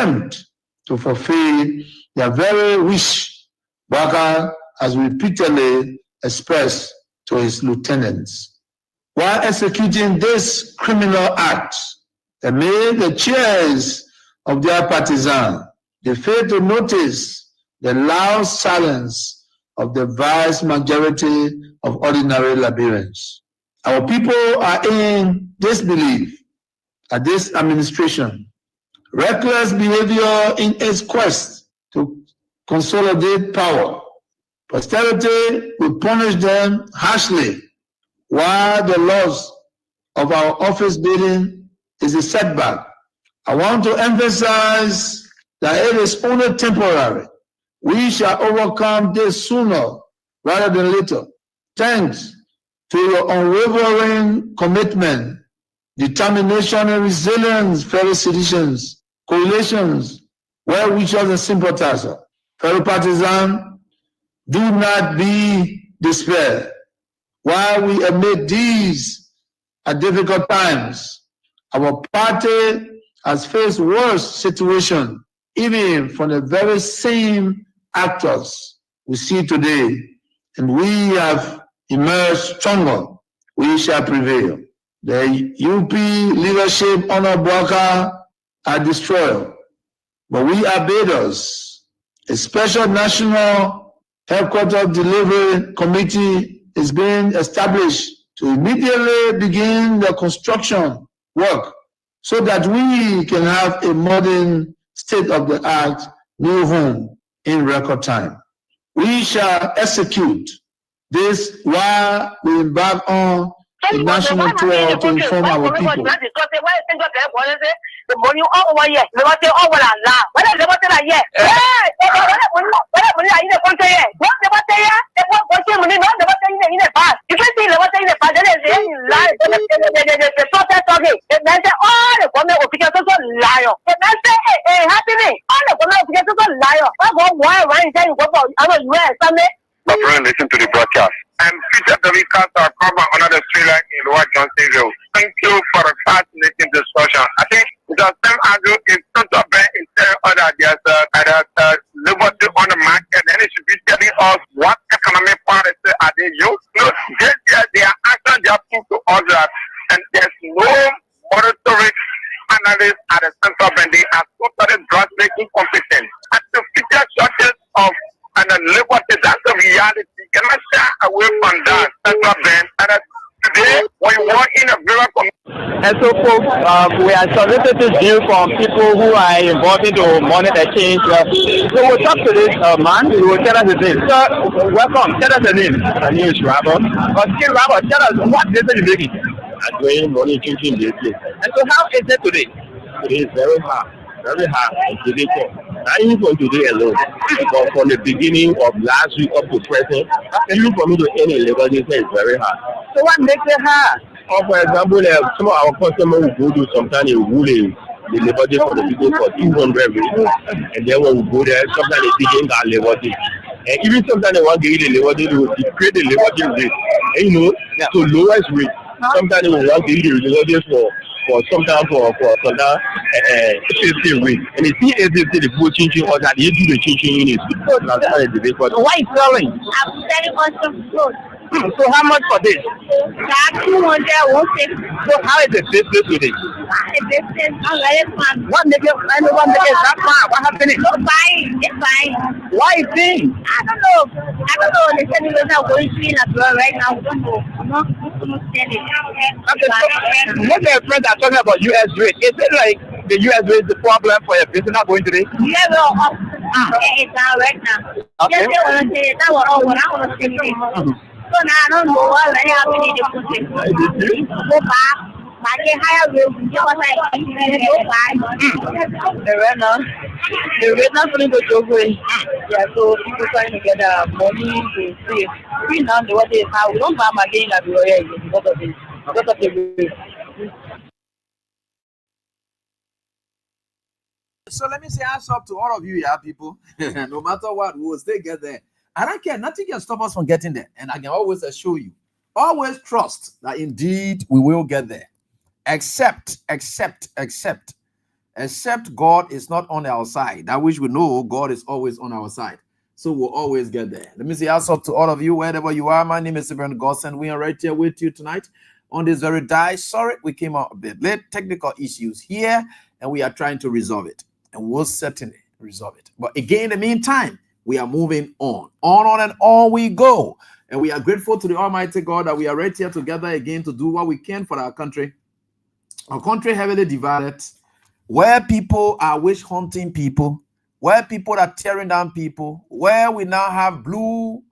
attempt to fulfill their very wish, Baka has repeatedly expressed to his lieutenants. While executing this criminal act, they made the cheers of their partisans. They failed to notice the loud silence of the vast majority of ordinary Liberians. Our people are in disbelief at this administration. Reckless behavior in its quest to consolidate power. Posterity will punish them harshly, while the loss of our office building is a setback. I want to emphasize that it is only temporary. We shall overcome this sooner rather than later. Thanks to your unwavering commitment, determination, and resilience, fellow citizens, coalitions, well-wishers, and sympathizers. Fellow partisans, do not be despaired. While we admit these are difficult times, our party has faced worse situations, even from the very same actors we see today, and we have emerged stronger. We shall prevail. The UP leadership under Bwaka are destroyed, but we are builders. A special national headquarters delivery committee is being established to immediately begin the construction work so that we can have a modern state-of-the-art new home in record time. We shall execute this while we embark on a national tour to inform our people. The money all over here. Never say all over la. What is never say yeah? What in the country? What never say yeah? What money not never say in the past. You can see never say in the past. There is lie. The process talking. The man say all the government officials also liar. The man say happening. All the government officials also liar. Why is that you go for our US something? My friend, listen to the broadcast. I'm Peter David Cantor, cover another street line in White Johnsonville. Thank you for the fascinating discussion. I think the same angle is not to be in other there's liberty on the market, and it should be telling us what economic policy are they using. No, they are actually they are proof to us that, and there's no monetary analyst at the central bank. They are totally drastically incompetent. At the future shortage of and the liberty, that's the reality. You cannot shy away from that central bank. And today, we want in a very and so, folks, we are soliciting view from people who are involved into money exchange. So we'll talk to this man. He will tell us his name. Sir, welcome. Tell us the name. My name is Robert. Robert, tell us what business you're making. I'm doing money changing business. And so, how is it today? It is very hard. Very hard. It's difficult. Not even for today alone, but from the beginning of last week up to present, even for me to any level, this is very hard. So what makes it hard? For example, some of our customers will go to sometimes in ruling the labor day for the people for 200 rate, and then when we go there, sometimes they begin that labor day. And even sometimes they want to get the labor day, they will create the labor day rate. And so lowest rate, sometimes they will want to get the labor day for sometimes for sometimes 50 rate. And they see if the people changing or that they do the changing in it. Why selling? I'm selling custom clothes. So how much for this? 200, 150. So how is the business today? The business not very fun. What make it that far? What happened? It's fine. It's fine. Why is it? I don't know. They said we are going to as well right now. We don't know. I'm not selling. Okay, so most of your friends are talking about US rate. Is it like the US rate is the problem for your business not going today? Yeah, we're up. It's down right now. Okay. Just want to say that what I want to say. So now I don't know what really happened in the country. Go back. But they hire will give us like go back. The rate not going to go away. Yeah, so people trying to get money to save. We now know what they have. We don't buy again at the royal because of the rate. So let me say hands up to all of you, yeah, people. No matter what, we will still get there. I don't care. Nothing can stop us from getting there. And I can always assure you, always trust that indeed we will get there. Except except God is not on our side. That which we know God is always on our side. So we'll always get there. Let me say what's up to all of you, wherever you are. My name is Reverend Godson. We are right here with you tonight on this very day. Sorry, we came out a bit late. Technical issues here, and we are trying to resolve it. And we'll certainly resolve it. But again, in the meantime, we are moving on. On and on we go. And we are grateful to the Almighty God that we are right here together again to do what we can for our country. Our country heavily divided, where people are witch hunting people, where people are tearing down people, where we now have blue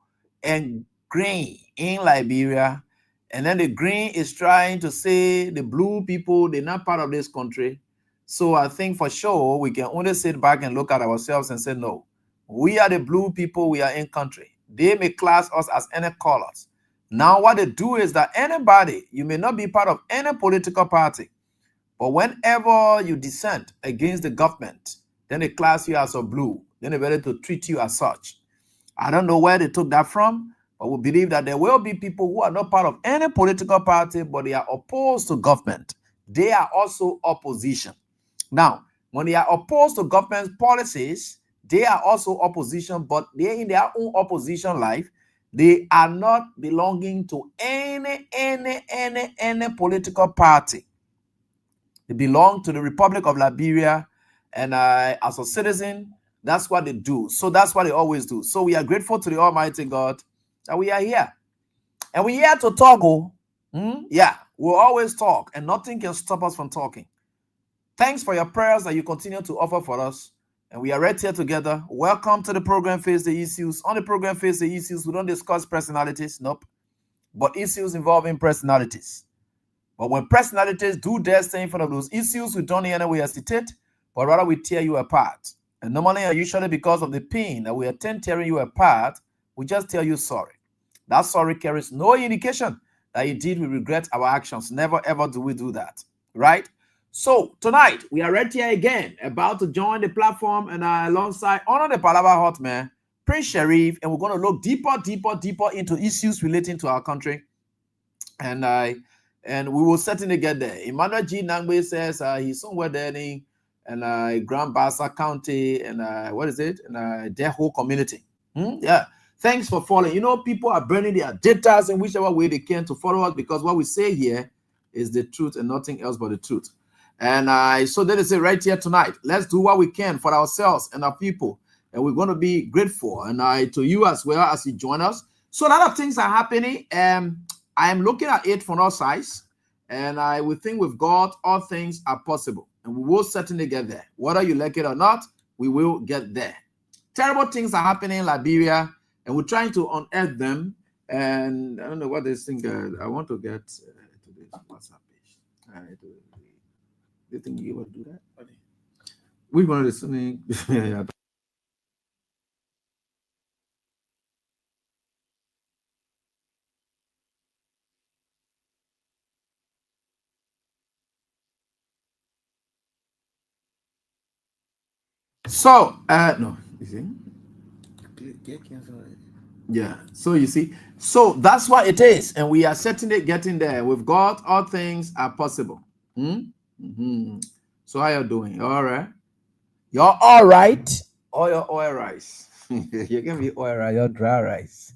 and green in Liberia, and then the green is trying to say the blue people, they're not part of this country. So I think for sure we can only sit back and look at ourselves and say, no, we are the blue people, we are in country. They may class us as any colors. Now what they do is that anybody, you may not be part of any political party, but whenever you dissent against the government, then they class you as a blue. Then they're ready to treat you as such. I don't know where they took that from, but we believe that there will be people who are not part of any political party, but they are opposed to government. They are also opposition. Now, when they are opposed to government policies, they are also opposition, but they're in their own opposition life. They are not belonging to any political party. They belong to the Republic of Liberia, and as a citizen, that's what they do. So that's what they always do. So we are grateful to the Almighty God that we are here. And we're here to talk. Yeah, we'll always talk, and nothing can stop us from talking. Thanks for your prayers that you continue to offer for us. And we are right here together. Welcome to the program Face the Issues. On the program Face the Issues, we don't discuss personalities, nope, but issues involving personalities. But when personalities do their thing in front of those issues, we don't in any way hesitate, but rather we tear you apart. And normally and usually because of the pain that we attend tearing you apart, we just tell you sorry. That sorry carries no indication that indeed we regret our actions. Never ever do we do that, right? So tonight we are right here again, about to join the platform, and alongside Honor the Palava Hot Man, Prince Sharif, and we're going to look deeper into issues relating to our country. And we will certainly get there. Emmanuel G. Nangbe says he's somewhere there in Grand Bassa County, and what is it? And their whole community. Yeah. Thanks for following. You know, people are burning their data in whichever way they can to follow us, because what we say here is the truth and nothing else but the truth. And so that is it right here tonight. Let's do what we can for ourselves and our people. And we're going to be grateful. And to you as well as you join us. So a lot of things are happening. I am looking at it from all sides, and I would think with God, all things are possible, and we will certainly get there. Whether you like it or not, we will get there. Terrible things are happening in Liberia, and we're trying to unearth them. And I don't know what this thing. I want to get to this WhatsApp page. Do you think you will do that? We're going to listen. So, no, you see? Yeah, so you see, so that's what it is, and we are certainly getting there. With God, all things are possible. So how you doing? All right? You're all right? Or your oil rice? You can be oil rice, you're dry rice.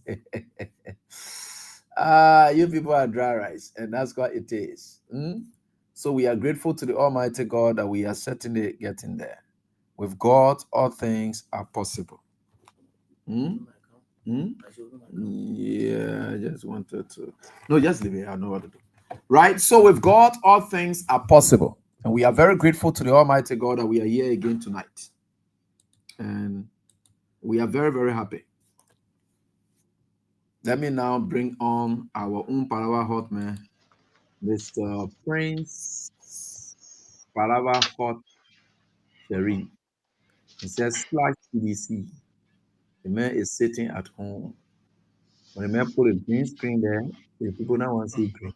You people are dry rice, and that's what it is. So we are grateful to the Almighty God that we are certainly getting there. With God, all things are possible. Yeah, I just wanted to. No, just leave it. I know what to do. Right? So with God, all things are possible. And we are very grateful to the Almighty God that we are here again tonight. And we are very, very happy. Let me now bring on our own Palava Hot Man, Mr. Prince Palava Hot Sharif. He says, /CDC. The man is sitting at home. When the man put a green screen there, the people now want to see green.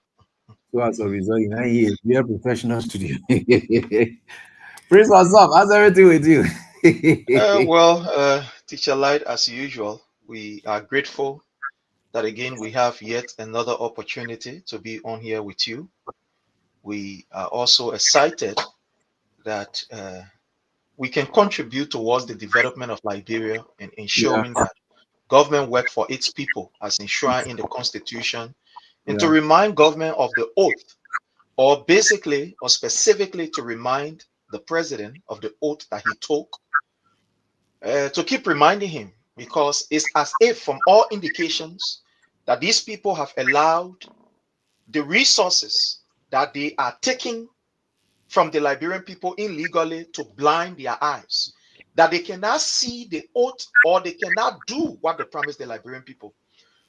So as a result, he is very professional studio. Prince, what's up? How's everything with you? Teacher Light, as usual, we are grateful that again we have yet another opportunity to be on here with you. We are also excited that we can contribute towards the development of Liberia and ensuring that government work for its people as enshrined in the Constitution, and to remind government of the oath, or basically or specifically to remind the president of the oath that he took, to keep reminding him, because it's as if from all indications that these people have allowed the resources that they are taking from the Liberian people illegally to blind their eyes, that they cannot see the oath or they cannot do what they promised the Liberian people.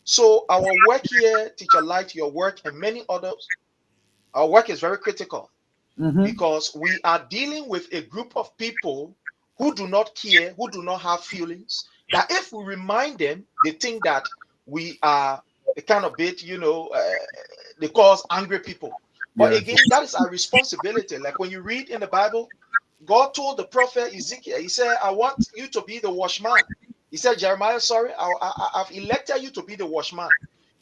So our work here, Teacher Light, your work and many others, our work is very critical because we are dealing with a group of people who do not care, who do not have feelings, that if we remind them, they think that we are a kind of bit, they call us angry people. But again, that is our responsibility. Like when you read in the Bible, God told the prophet Ezekiel, he said, I want you to be the watchman. He said, Jeremiah, sorry, I've elected you to be the watchman.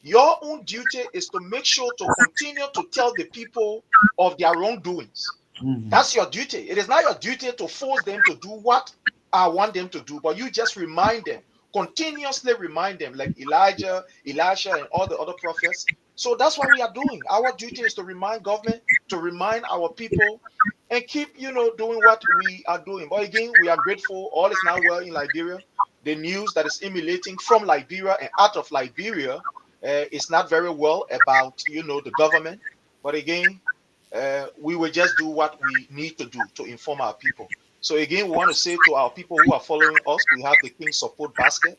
Your own duty is to make sure to continue to tell the people of their wrongdoings. That's your duty. It is not your duty to force them to do what I want them to do, but you just remind them, continuously remind them, like Elijah, Elisha, and all the other prophets. So that's what we are doing. Our duty is to remind government, to remind our people, and keep, doing what we are doing. But again, we are grateful. All is now well in Liberia. The news that is emanating from Liberia and out of Liberia is not very well about, the government. But again, we will just do what we need to do to inform our people. So again, we want to say to our people who are following us, we have the King Support Basket.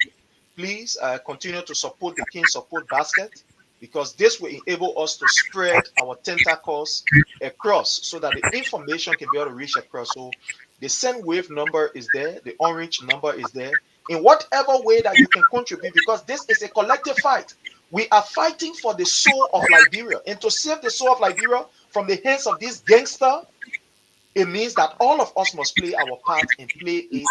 Please continue to support the King Support Basket, because this will enable us to spread our tentacles across so that the information can be able to reach across. So the send wave number is there, the orange number is there. In whatever way that you can contribute, because this is a collective fight. We are fighting for the soul of Liberia, and to save the soul of Liberia from the hands of this gangster, it means that all of us must play our part and play it,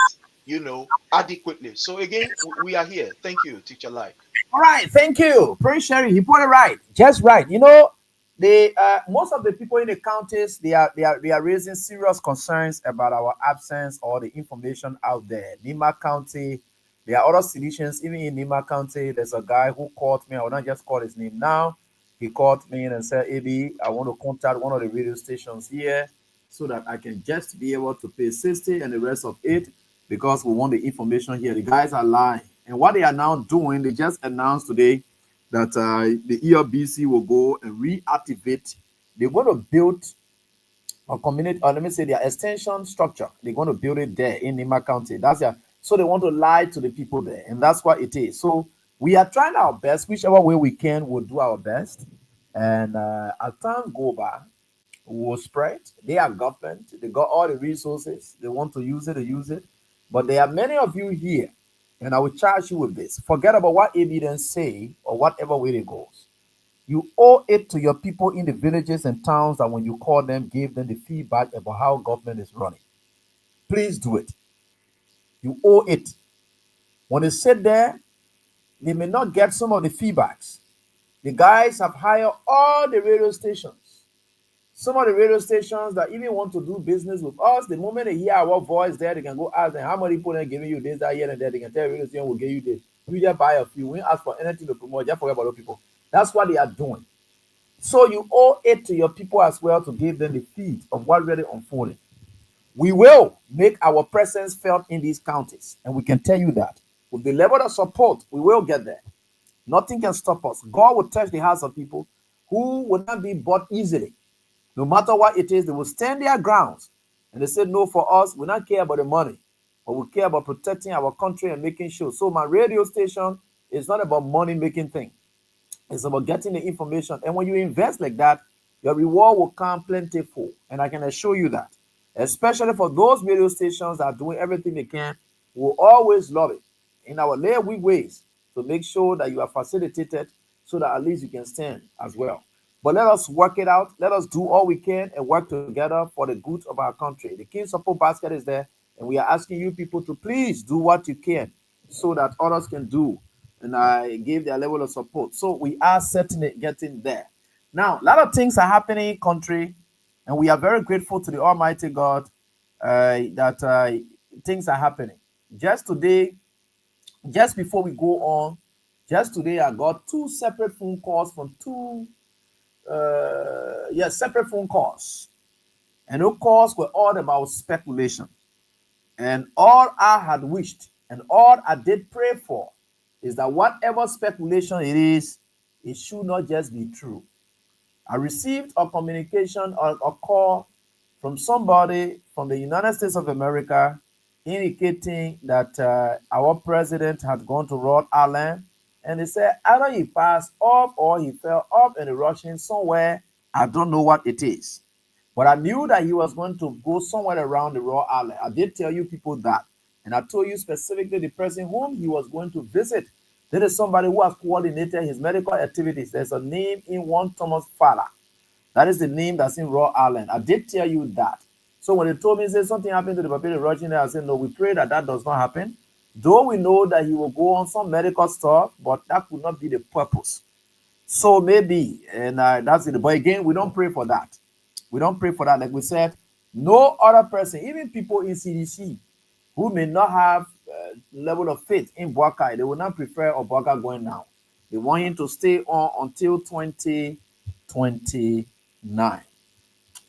adequately. So again, we are here. Thank you, Teacher Light. All right, thank you. Prince Sherry, he put it right. Just right. The most of the people in the counties, they are raising serious concerns about our absence or the information out there. Nima County, there are other solutions. Even in Nima County, there's a guy who called me. I will not just call his name now. He called me and said, AB, I want to contact one of the radio stations here so that I can just be able to pay 60 and the rest of it, because we want the information here. The guys are lying. And what they are now doing, they just announced today that the ERBC will go and reactivate. They're going to build a community, or let me say their extension structure. They're going to build it there in Nima County. So they want to lie to the people there. And that's what it is. So we are trying our best. Whichever way we can, we'll do our best. And as time go by, will spread. They are government. They got all the resources. They want to use it, they use it. But there are many of you here, and I will charge you with this. Forget about what evidence say or whatever way it goes. You owe it to your people in the villages and towns that when you call them, give them the feedback about how government is running. Please do it. You owe it. When they sit there, they may not get some of the feedbacks. The guys have hired all the radio stations. Some of the radio stations that even want to do business with us, the moment they hear our voice there, they can go ask them how many people are giving you this, that, here, and there. They can tell radio station will give you this. You just buy a few. We don't ask for anything to promote. Just forget about those people. That's what they are doing. So you owe it to your people as well to give them the feed of what really unfolding. We will make our presence felt in these counties, and we can tell you that with the level of support, we will get there. Nothing can stop us. God will touch the hearts of people who will not be bought easily. No matter what it is, they will stand their grounds. And they say, no, for us, we don't care about the money, but we care about protecting our country and making sure. So my radio station is not about money-making thing. It's about getting the information. And when you invest like that, your reward will come plentiful. And I can assure you that. Especially for those radio stations that are doing everything they can, we'll always love it in our weak ways to make sure that you are facilitated so that at least you can stand as well. But let us work it out. Let us do all we can and work together for the good of our country. The King Support Basket is there, and we are asking you people to please do what you can so that others can do. And I gave their level of support. So we are certainly getting there. Now, a lot of things are happening in country, and we are very grateful to the Almighty God that things are happening. Just today, just before we go on, just today I got two separate phone calls from two, separate phone calls, and those calls were all about speculation. And all I had wished and all I did pray for is that whatever speculation it is, it should not just be true. I received a communication or a call from somebody from the United States of America indicating that our president had gone to Rhode Island, and they said either he passed off or he fell off in the Russian somewhere. I don't know what it is. But I knew that he was going to go somewhere around the Rhode Island. I did tell you people that. And I told you specifically the person whom he was going to visit. There is somebody who has coordinated his medical activities. There's a name in one Thomas Fowler. That is the name that's in Rhode Island. I did tell you that. So when they told me, say something happened to the Papilla Russian, I said, no, we pray that that does not happen. Though we know that he will go on some medical stuff, but that could not be the purpose. So maybe, and that's it. But again, we don't pray for that. We don't pray for that. Like we said, no other person, even people in CDC who may not have level of faith in Boakai, they will not prefer Obaga going now. They want him to stay on until 2029.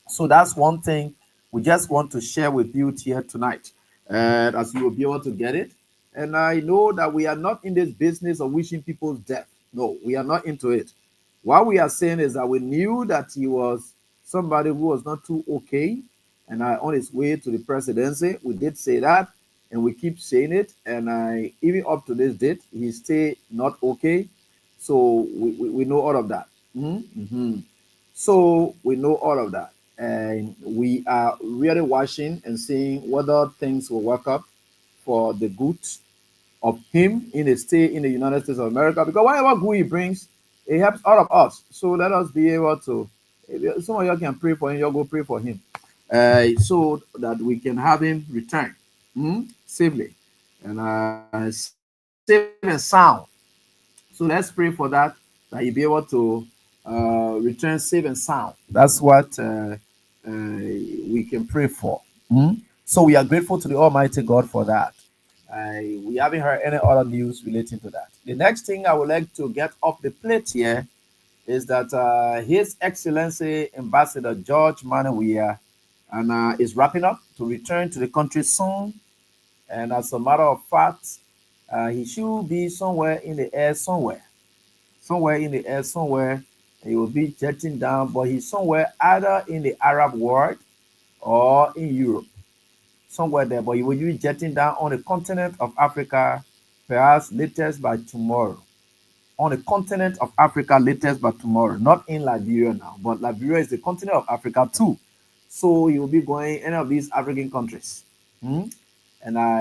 So that's one thing we just want to share with you here tonight, as you will be able to get it. And I know that we are not in this business of wishing people's death. No, we are not into it. What we are saying is that we knew that he was somebody who was not too okay and on his way to the presidency. We did say that, and we keep saying it. And even up to this date, he's still not okay. So we know all of that. So we know all of that. And we are really watching and seeing whether things will work out for the good of him in a stay in the United States of America. Because whatever good he brings, it helps all of us. So let us be able to, some of you can pray for him, you'll go pray for him. So that we can have him return safely and safe and sound. So let's pray for that he'll be able to return safe and sound. That's what we can pray for. So we are grateful to the Almighty God for that. We haven't heard any other news relating to that. The next thing I would like to get off the plate here is that His Excellency Ambassador George Manuia is wrapping up to return to the country soon. And as a matter of fact, he should be somewhere in the air somewhere. Somewhere in the air somewhere. He will be jetting down, but he's somewhere either in the Arab world or in Europe. Somewhere there, but he will be jetting down on the continent of Africa, perhaps latest by tomorrow. On the continent of Africa, latest by tomorrow. Not in Liberia now, but Liberia is the continent of Africa too. So he will be going any of these African countries. And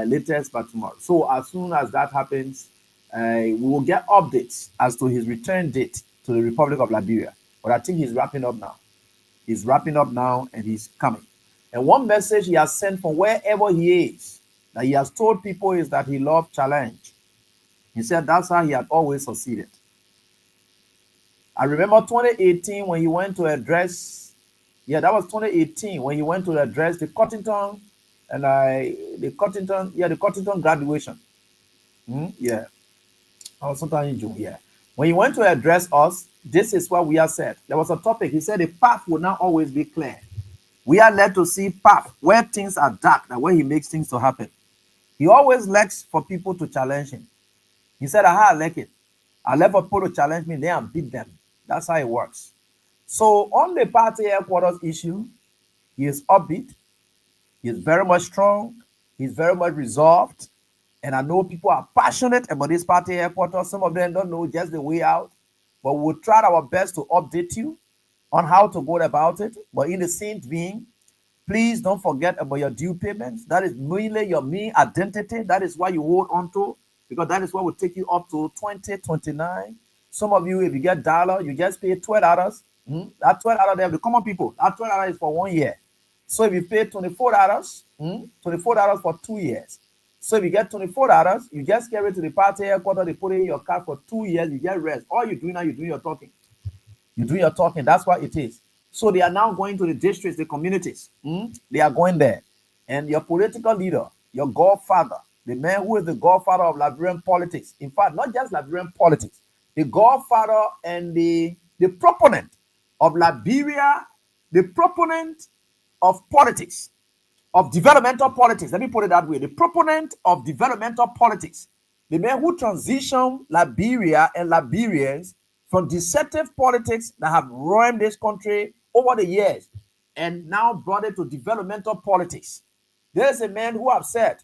latest by tomorrow. So as soon as that happens, we will get updates as to his return date to the Republic of Liberia. But I think he's wrapping up now. He's wrapping up now and he's coming. And one message he has sent from wherever he is, that he has told people, is that he loved challenge. He said that's how he had always succeeded. I remember 2018 when he went to address, that was 2018 when he went to address the Cottington and the Cottington graduation. That was sometime in June. When he went to address us, this is what we have said. There was a topic. He said the path will not always be clear. We are led to see path where things are dark, and where he makes things to happen. He always likes for people to challenge him. He said, I like it. I let for people to challenge me, then I beat them. That's how it works. So on the party headquarters issue, he is upbeat. He is very much strong. He's very much resolved. And I know people are passionate about this party headquarters. Some of them don't know just the way out. But we'll try our best to update you on how to go about it. But in the same vein, please don't forget about your due payments. That is mainly your main identity. That is what you hold on to, because that is what will take you up to 2029. Some of you, if you get dollar, you just pay $12. That $12 there, the common people, that $12 is for 1 year. So if you pay $24, $24 for 2 years. So if you get $24, you just carry it to the party headquarters, they put it in your card for 2 years, you get rest. All you do now, you do your talking. You do your talking. That's what it is. So they are now going to the districts, the communities. They are going there. And your political leader, your godfather, the man who is the godfather of Liberian politics, in fact, not just Liberian politics, the godfather and the proponent of Liberia, the proponent of politics, of developmental politics. Let me put it that way. The proponent of developmental politics, the man who transitioned Liberia and Liberians from deceptive politics that have ruined this country over the years and now brought it to developmental politics. There is a man who have said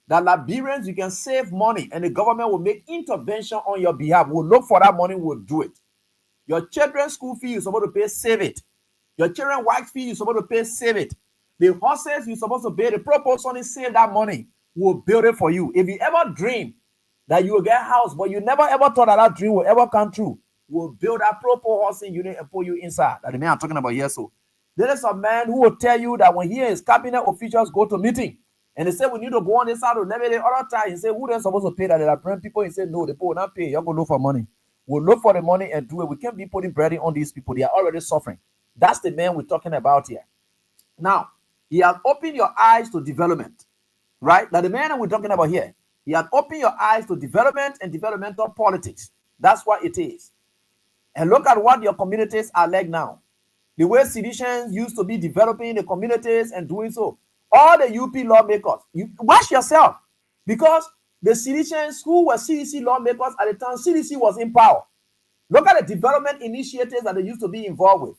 that Liberians, you can save money and the government will make intervention on your behalf. We'll look for that money, we'll do it. Your children's school fee, you're supposed to pay, save it. Your children's white fee, you're supposed to pay, save it. The horses you're supposed to pay, the proposal is save that money. We'll build it for you. If you ever dream that you will get a house, but you never ever thought that dream will ever come true, we'll build that proper housing unit and put you inside. That the man I'm talking about here. So there is a man who will tell you that when he and his cabinet officials go to meeting and they say we need to go on this side of the other time, he say who then supposed to pay that? There are people. He said no, the people will not pay. You're going to look for money. We'll look for the money and do it. We can't be putting bread on these people. They are already suffering. That's the man we're talking about here. Now, he has opened your eyes to development, right? Now, the man that we're talking about here, he has opened your eyes to development and developmental politics. That's what it is. And look at what your communities are like now. The way citizens used to be developing the communities and doing so. All the UP lawmakers, you watch yourself, because the citizens who were CDC lawmakers at the time, CDC was in power. Look at the development initiatives that they used to be involved with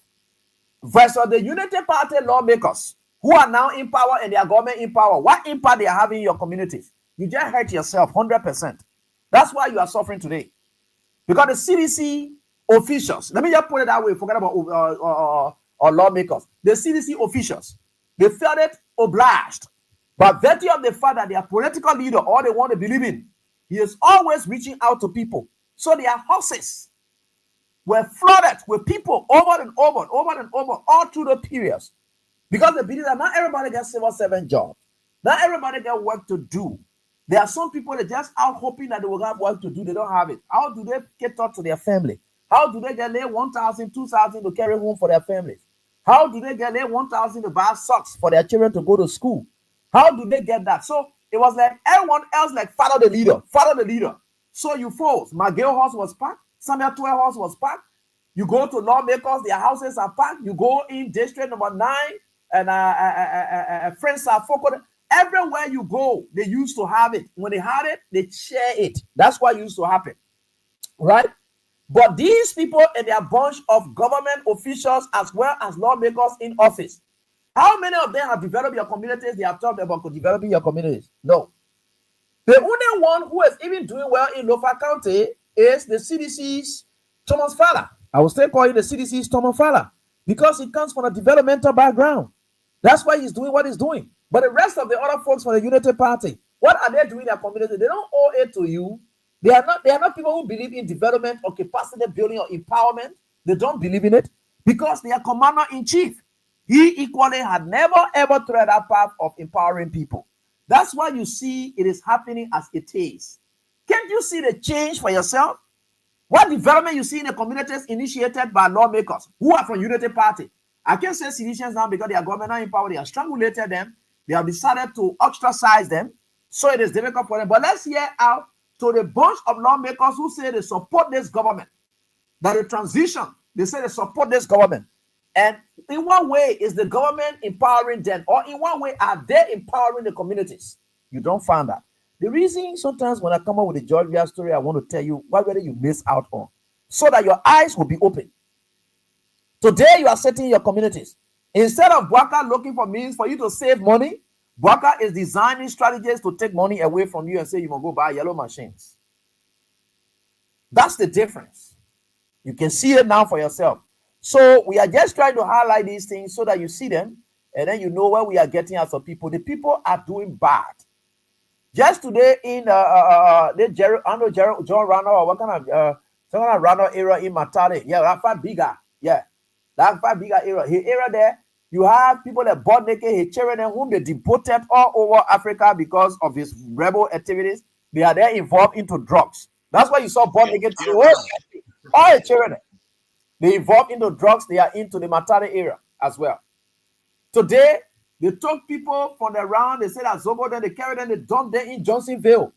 versus the Unity Party lawmakers who are now in power and their government in power. What impact they are having in your communities? You just hurt yourself 100%. That's why you are suffering today. Because the CDC officials, let me just put it that way, forget about lawmakers. The CDC officials, they felt it obliged. But virtue of the fact that their political leader, all they want to believe in, he is always reaching out to people. So their houses were flooded with people over and over all through the periods. Because they believe that not everybody gets civil servant job. Not everybody get work to do. There are some people that just out hoping that they will have work to do. They don't have it. How do they get taught to their family? How do they get lay 1,000, 2,000 to carry home for their families? How do they get lay 1,000 to buy socks for their children to go to school? How do they get that? So it was like everyone else, like follow the leader. So you folks, McGill house was packed, Samuel 12 house was packed. You go to lawmakers, their houses are packed. You go in district number 9 and friends are focused. Everywhere you go, they used to have it. When they had it, they share it. That's what used to happen, right? But these people and their bunch of government officials as well as lawmakers in office, how many of them have developed your communities? They have talked about developing your communities. No. The only one who is even doing well in Lofa County is the CDC's Thomas Fowler. I will still call him the CDC's Thomas Fowler because he comes from a developmental background. That's why he's doing what he's doing. But the rest of the other folks from the Unity Party, what are they doing in their community? They don't owe it to you. They are not people who believe in development or capacity building or empowerment. They don't believe in it because they are commander-in-chief. He equally had never ever tread that path of empowering people. That's why you see it is happening as it is. Can't you see the change for yourself? What development you see in the communities initiated by lawmakers who are from Unity Party? I can't say citizens now because they are government in power. They have strangulated them. They have decided to ostracize them. So it is difficult for them. But let's hear out to the bunch of lawmakers who say they support this government. That the transition, they say they support this government. And in what way is the government empowering them? Or in what way are they empowering the communities? You don't find that. The reason sometimes when I come up with a Georgia story, I want to tell you what whether you miss out on, so that your eyes will be open. Today you are setting your communities. Instead of Bwaka looking for means for you to save money, Bwaka is designing strategies to take money away from you and say you must go buy yellow machines. That's the difference. You can see it now for yourself. So we are just trying to highlight these things so that you see them and then you know where we are getting as a people. The people are doing bad. Just today in John Rano, or what kind of Rano area in Matale? Yeah, that far bigger. Yeah, that far bigger area. His area there, you have people that bought naked, his children whom they deported all over Africa because of his rebel activities. They are there involved into drugs. That's why you saw born naked. All his children, they involved into drugs. They are into the Matale area as well. Today, They took people from the round, they said at Zobo, then they carried them, they dumped them in Johnsonville.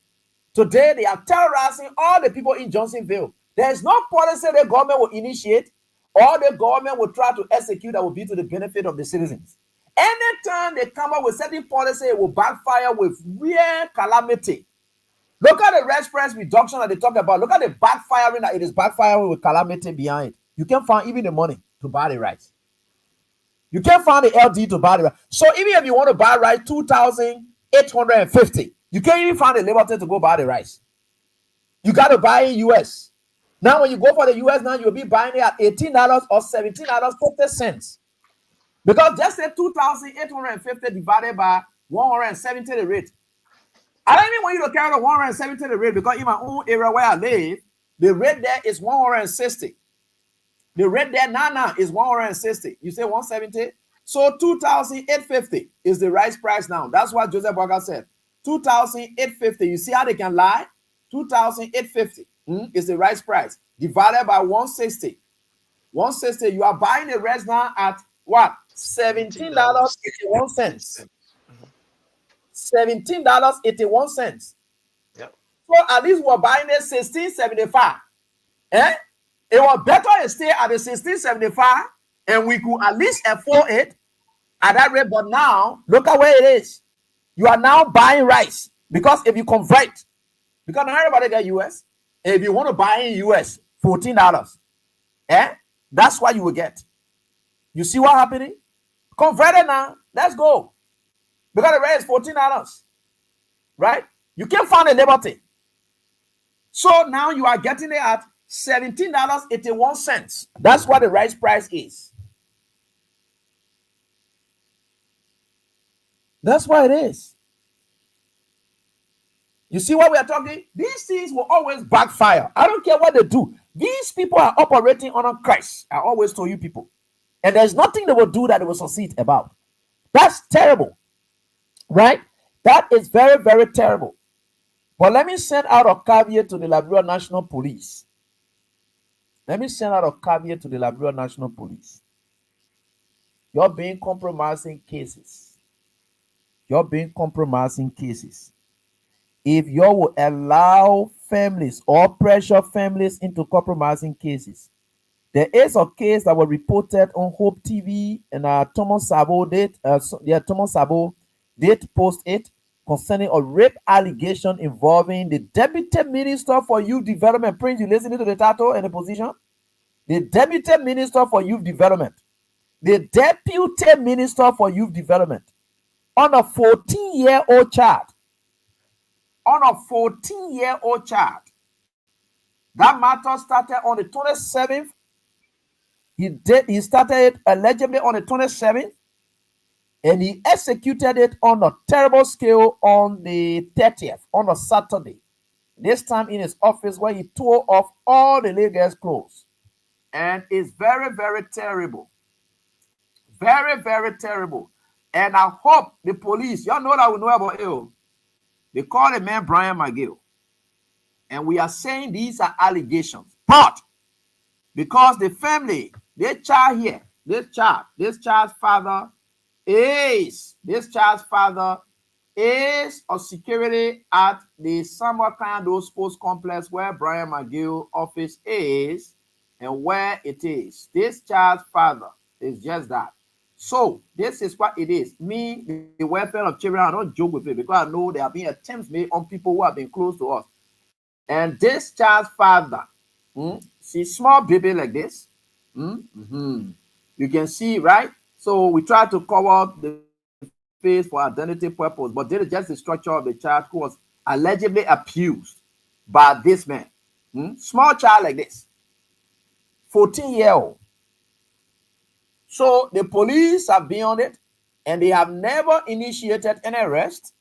Today, they are terrorizing all the people in Johnsonville. There is no policy the government will initiate or the government will try to execute that will be to the benefit of the citizens. Anytime they come up with certain policy, it will backfire with real calamity. Look at the rest price reduction that they talk about. Look at the backfiring that it is backfiring with calamity behind. You can't find even the money to buy the rice. You can't find the LD to buy the rice. So even if you want to buy rice, 2,850, you can't even find the liberty to go buy the rice. You got to buy in US. Now, when you go for the US now, you'll be buying it at $18 or $17.50. Because just say 2,850 divided by 170 the rate. I don't even want you to carry the 170 the rate because in my own area where I live, the rate there is 160. The rate there now is 160. You say 170? So 2,850 is the rice price now. That's what Joseph Burger said. 2,850. You see how they can lie? 2,850 is the rice price divided by 160. 160. You are buying the rice now at what? $17.81. $17.81. Yep. So at least we're buying it $16.75. It was better to stay at the $16.75 and we could at least afford it at that rate. But now, look at where it is. You are now buying rice because if you convert, because not everybody get US. If you want to buy in US, $14. That's what you will get. You see what happening? Convert it now. Let's go. Because the rate is $14. Right? You can't find a liberty. So now you are getting it at $17.81. That's what the rice price is. That's what it is. You see what we are talking? These things will always backfire. I don't care what they do. These people are operating under Christ. I always told you people. And there's nothing they will do that they will succeed about. That's terrible. Right? That is very, very terrible. But let me send out a caveat to the Liberia National Police. Let me send out a caveat to the Liberia National Police. You're being compromising cases. You're being compromising cases. If you will allow families or pressure families into compromising cases, there is a case that was reported on Hope TV and Thomas Sabo did. Thomas Sabo did post it concerning a rape allegation involving the Deputy Minister for Youth Development. Prince, you listening to the title and the position? The Deputy Minister for Youth Development. The Deputy Minister for Youth Development on a 14-year-old child. On a 14-year-old child. That matter started on the 27th. He started it allegedly on the 27th. And he executed it on a terrible scale on the 30th, on a Saturday. This time in his office where he tore off all the ladies' clothes. And it's very, very terrible. Very, very terrible. And I hope the police, y'all know that we know about it. They call the man Brian McGill. And we are saying these are allegations. But because the family, this child here, this child's father is a security at the Samarkand Sports Complex where Brian McGill office is and where it is. This child's father is just that. So this is what it is. Me, the welfare of children, I don't joke with it because I know there have been attempts made on people who have been close to us. And this child's father, see small baby like this. You can see, right? So we try to cover the face for identity purpose, but this is just the structure of the child who was allegedly abused by this man. Small child like this, 14-year-old. So the police have been on it, and they have never initiated any arrest.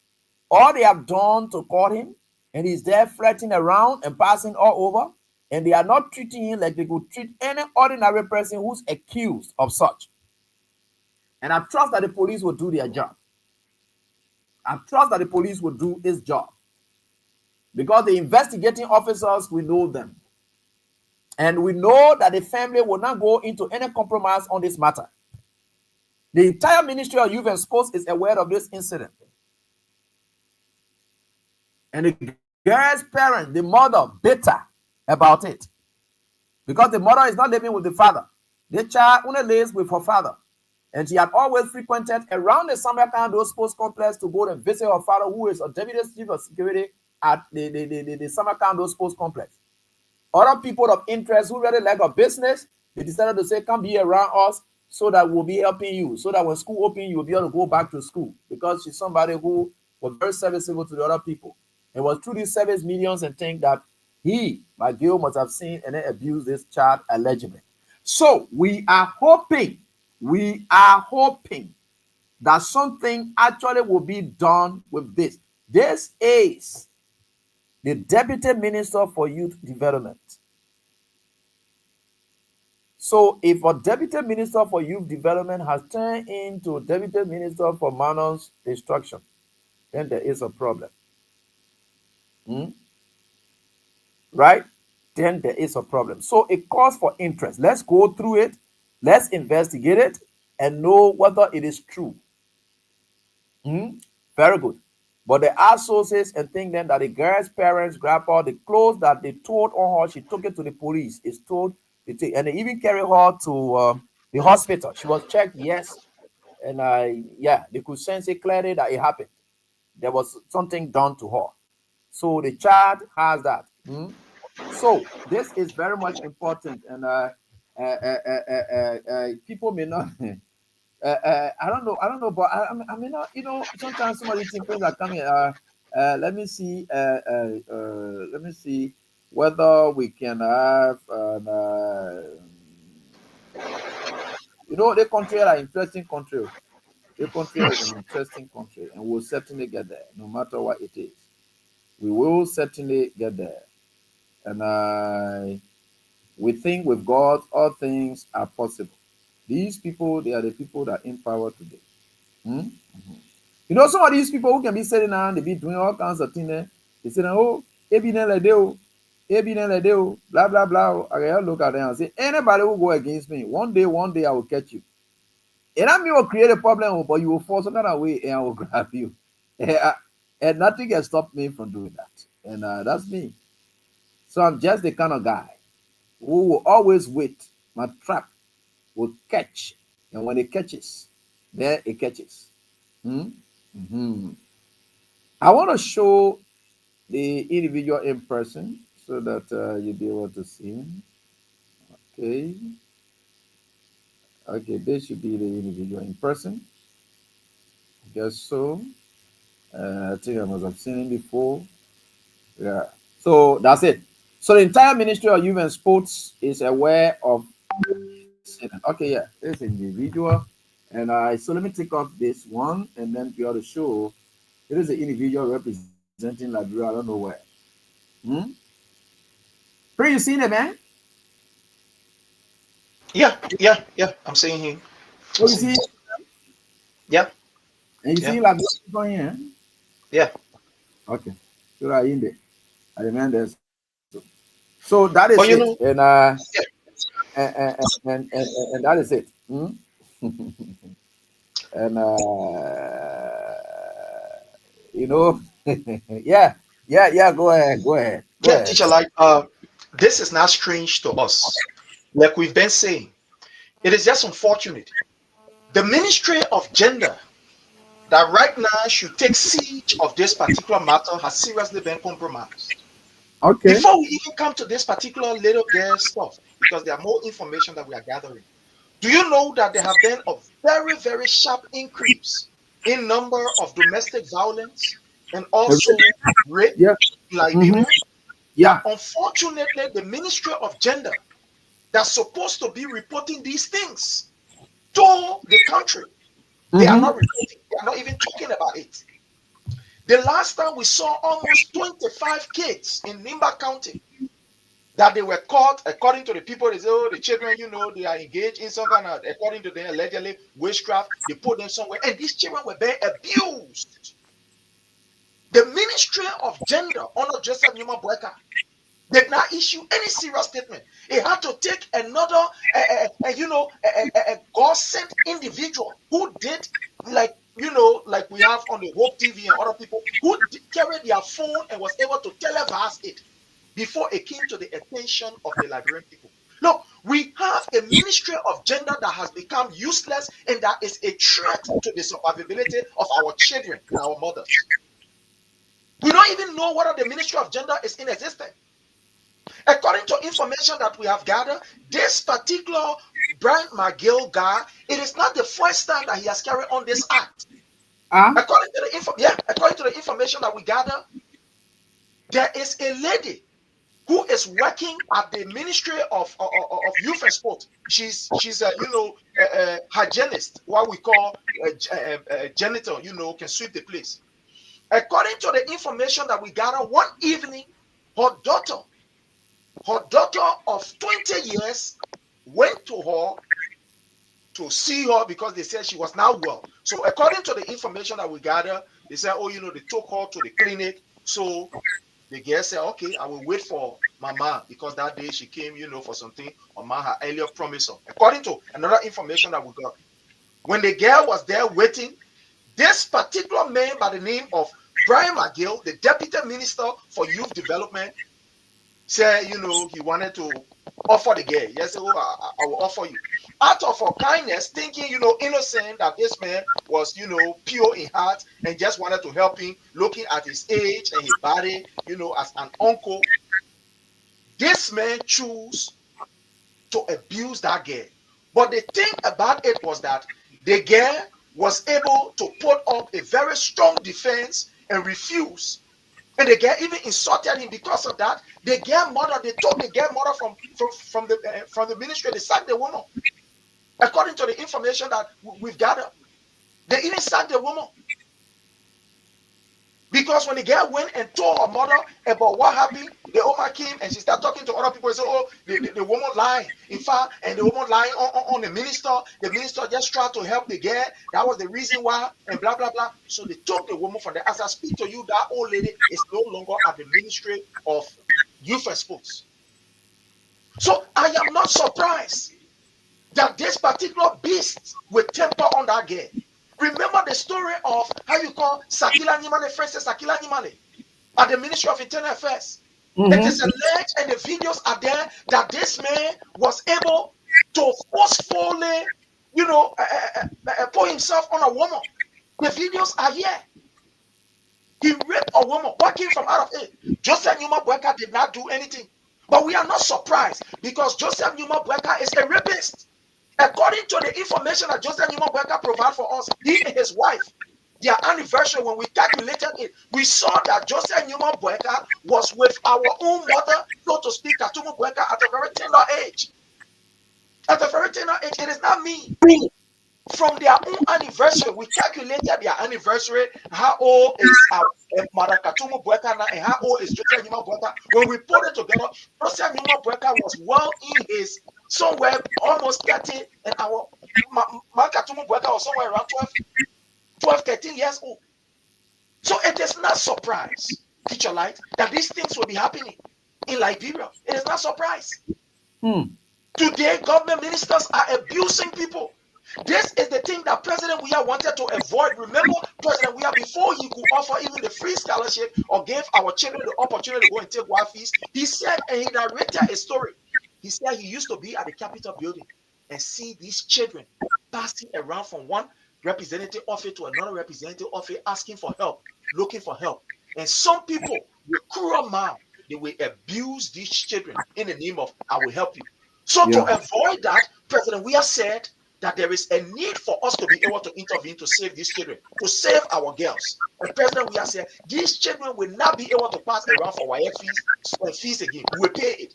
All they have done to call him, and he's there flirting around and passing all over, and they are not treating him like they could treat any ordinary person who's accused of such. And I trust that the police will do their job. I trust that the police will do its job. Because the investigating officers, we know them. And we know that the family will not go into any compromise on this matter. The entire Ministry of Youth and Sports is aware of this incident. And the girl's parents, the mother, bitter about it. Because the mother is not living with the father. The child only lives with her father. And she had always frequented around the summer camp, those sports complex, to go and visit her father, who is a deputy chief of security at the summer camp, those sports complex. Other people of interest who really like a business, they decided to say, come be around us so that we'll be helping you. So that when school opens, you'll be able to go back to school. Because she's somebody who was very serviceable to the other people. It was through these service millions and things that he, like Gil, must have seen and then abused this child allegedly. So we are hoping that something actually will be done with this. This is the Deputy Minister for Youth Development. So if a Deputy Minister for Youth Development has turned into Deputy Minister for Manus Instruction, then there is a problem. Right? Then there is a problem. So it calls for interest. Let's go through it. Let's investigate it and know whether it is true. Very good. But there are sources and things then that the girl's parents grabbed all the clothes that they told on her. She took it to the police. It's told, and they even carried her to the hospital. She was checked, yes. And they could sense it clearly that it happened. There was something done to her. So the child has that. So this is very much important. And people may not... I don't know, but I mean, sometimes some of these things are coming. Let me see whether we can have, the country are an interesting country. The country is an interesting country, and we'll certainly get there, no matter what it is. We will certainly get there, and we think with God, all things are possible. These people, they are the people that are in power today. Some of these people who can be sitting down, they be doing all kinds of things there. They say, oh, blah, blah, blah. I look at them and say, anybody who go against me, one day I will catch you. And I will create a problem, but you will fall some kind of way and I will grab you. And nothing can stop me from doing that. And that's me. So I'm just the kind of guy who will always wait. My trap will catch, and when it catches, there it catches. I want to show the individual in person so that you'll be able to see him. Okay, this should be the individual in person. Just so. I think I must have seen him before. Yeah. So that's it. So the entire Ministry of Youth and Sports is aware of. Okay, yeah, this individual, and so let me take off this one, and then be able to show it is an individual representing Liberia. I don't know where. Pretty, you seen it, man? Yeah. I'm seeing him. Oh, you see? Yeah. And you see Liberia going here? Yeah. Okay. So I in there. I remember. So that is it, and and that is it. And yeah. Go ahead. Teacher, this is not strange to us. Like we've been saying, it is just unfortunate. The Ministry of Gender that right now should take siege of this particular matter has seriously been compromised. Okay. Before we even come to this particular little girl stuff, because there are more information that we are gathering. Do you know that there have been a very, very sharp increase in number of domestic violence and also rape in Liberia? Yeah. Unfortunately, the Ministry of Gender that's supposed to be reporting these things to the country, they are not reporting. They are not even talking about it. The last time we saw almost 25 kids in Nimba County that they were caught, according to the people, they say, oh, the children, they are engaged in some kind of, according to them, allegedly, witchcraft. They put them somewhere, and these children were being abused. The Ministry of Gender, under Joseph Numa Boeka, They did not issue any serious statement. It had to take another, a God-sent individual who did, like, like we have on the Hope TV and other people who carried their phone and was able to televise it before it came to the attention of the Liberian people. Look, we have a ministry of gender that has become useless and that is a threat to the survivability of our children and our mothers. We don't even know whether the ministry of gender is in existence. According to information that we have gathered, this particular Brian McGill guy, it is not the first time that he has carried on this act. According to the information that we gather, there is a lady who is working at the Ministry of Youth and Sport. She's a hygienist, what we call a janitor, can sweep the place. According to the information that we gather, one evening, her daughter of 20 years went to her to see her because they said she was now well. So according to the information that we gather, they said, they took her to the clinic. So the girl said, okay, I will wait for Mama because that day she came, for something Mama had earlier promised her. According to another information that we got, when the girl was there waiting, this particular man by the name of Brian McGill, the Deputy Minister for Youth Development, said, he wanted to offer the girl. Yes, I will offer you. Out of her kindness, thinking, innocent that this man was, pure in heart and just wanted to help him, looking at his age and his body, as an uncle. This man chose to abuse that girl. But the thing about it was that the girl was able to put up a very strong defense and refuse. And the girl even insulted him because of that. The girl mother, they took the girl mother from the ministry. They sacked the woman. According to the information that we've gathered, they even sacked the woman. Because when the girl went and told her mother about what happened, the woman came and she started talking to other people and said, oh, the woman lied. In fact, and the woman lying on the minister. The minister just tried to help the girl. That was the reason why, and blah, blah, blah. So they took the woman from there. As I speak to you, that old lady is no longer at the Ministry of Youth and Sports. So I am not surprised that this particular beast will temper on that girl. Remember the story of how you call Sakila Nimale, Francis Sakila Nimale, at the Ministry of Internal Affairs. It is alleged, and the videos are there, that this man was able to forcefully, put himself on a woman. The videos are here. He raped a woman walking from out of it. Joseph Numa Bweka did not do anything. But we are not surprised because Joseph Numa Bweka is a rapist. According to the information that Joseph Numa Bweka provided for us, he and his wife, their anniversary, when we calculated it, we saw that Joseph Numa Bweka was with our own mother, so to speak, Katumu Bweka, at a very tender age. At a very tender age. It is not me. From their own anniversary, we calculated their anniversary. How old is our mother Katumu Bweka now, and how old is Joseph Numa Bweka? When we put it together, Joseph Numa Bweka was well in his somewhere almost 30, and our Katumu Bweka was somewhere around 12, 13 years old. So it is not surprise, Teacher Light, that these things will be happening in Liberia. It is not surprise. Today, government ministers are abusing people. This is the thing that President Weah wanted to avoid. Remember, President Weah, before he could offer even the free scholarship or gave our children the opportunity to go and take wild fees, he said, and he narrated a story. He said he used to be at the Capitol building and see these children passing around from one representative office to another representative office asking for help, looking for help. And some people with cruel mind, they will abuse these children in the name of, I will help you. So to avoid that, President Weah said that there is a need for us to be able to intervene to save these children, to save our girls. And President Weah said, these children will not be able to pass around for YF fees again. We will pay it.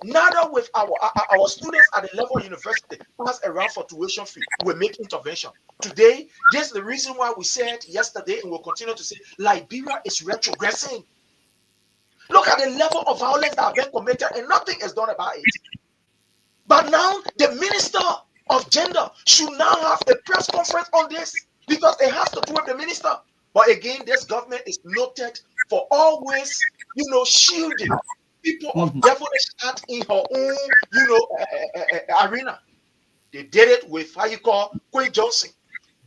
Neither with our students at the level of university pass around for tuition fee. We make intervention. Today, this is the reason why we said yesterday, and we'll continue to say, Liberia is retrogressing. Look at the level of violence that have been committed, and nothing is done about it. But now, the Minister of Gender should now have a press conference on this, because it has to do with the minister. But again, this government is noted for always, shielding people of devilish heart in her own, arena. They did it with how you call Quay Johnson,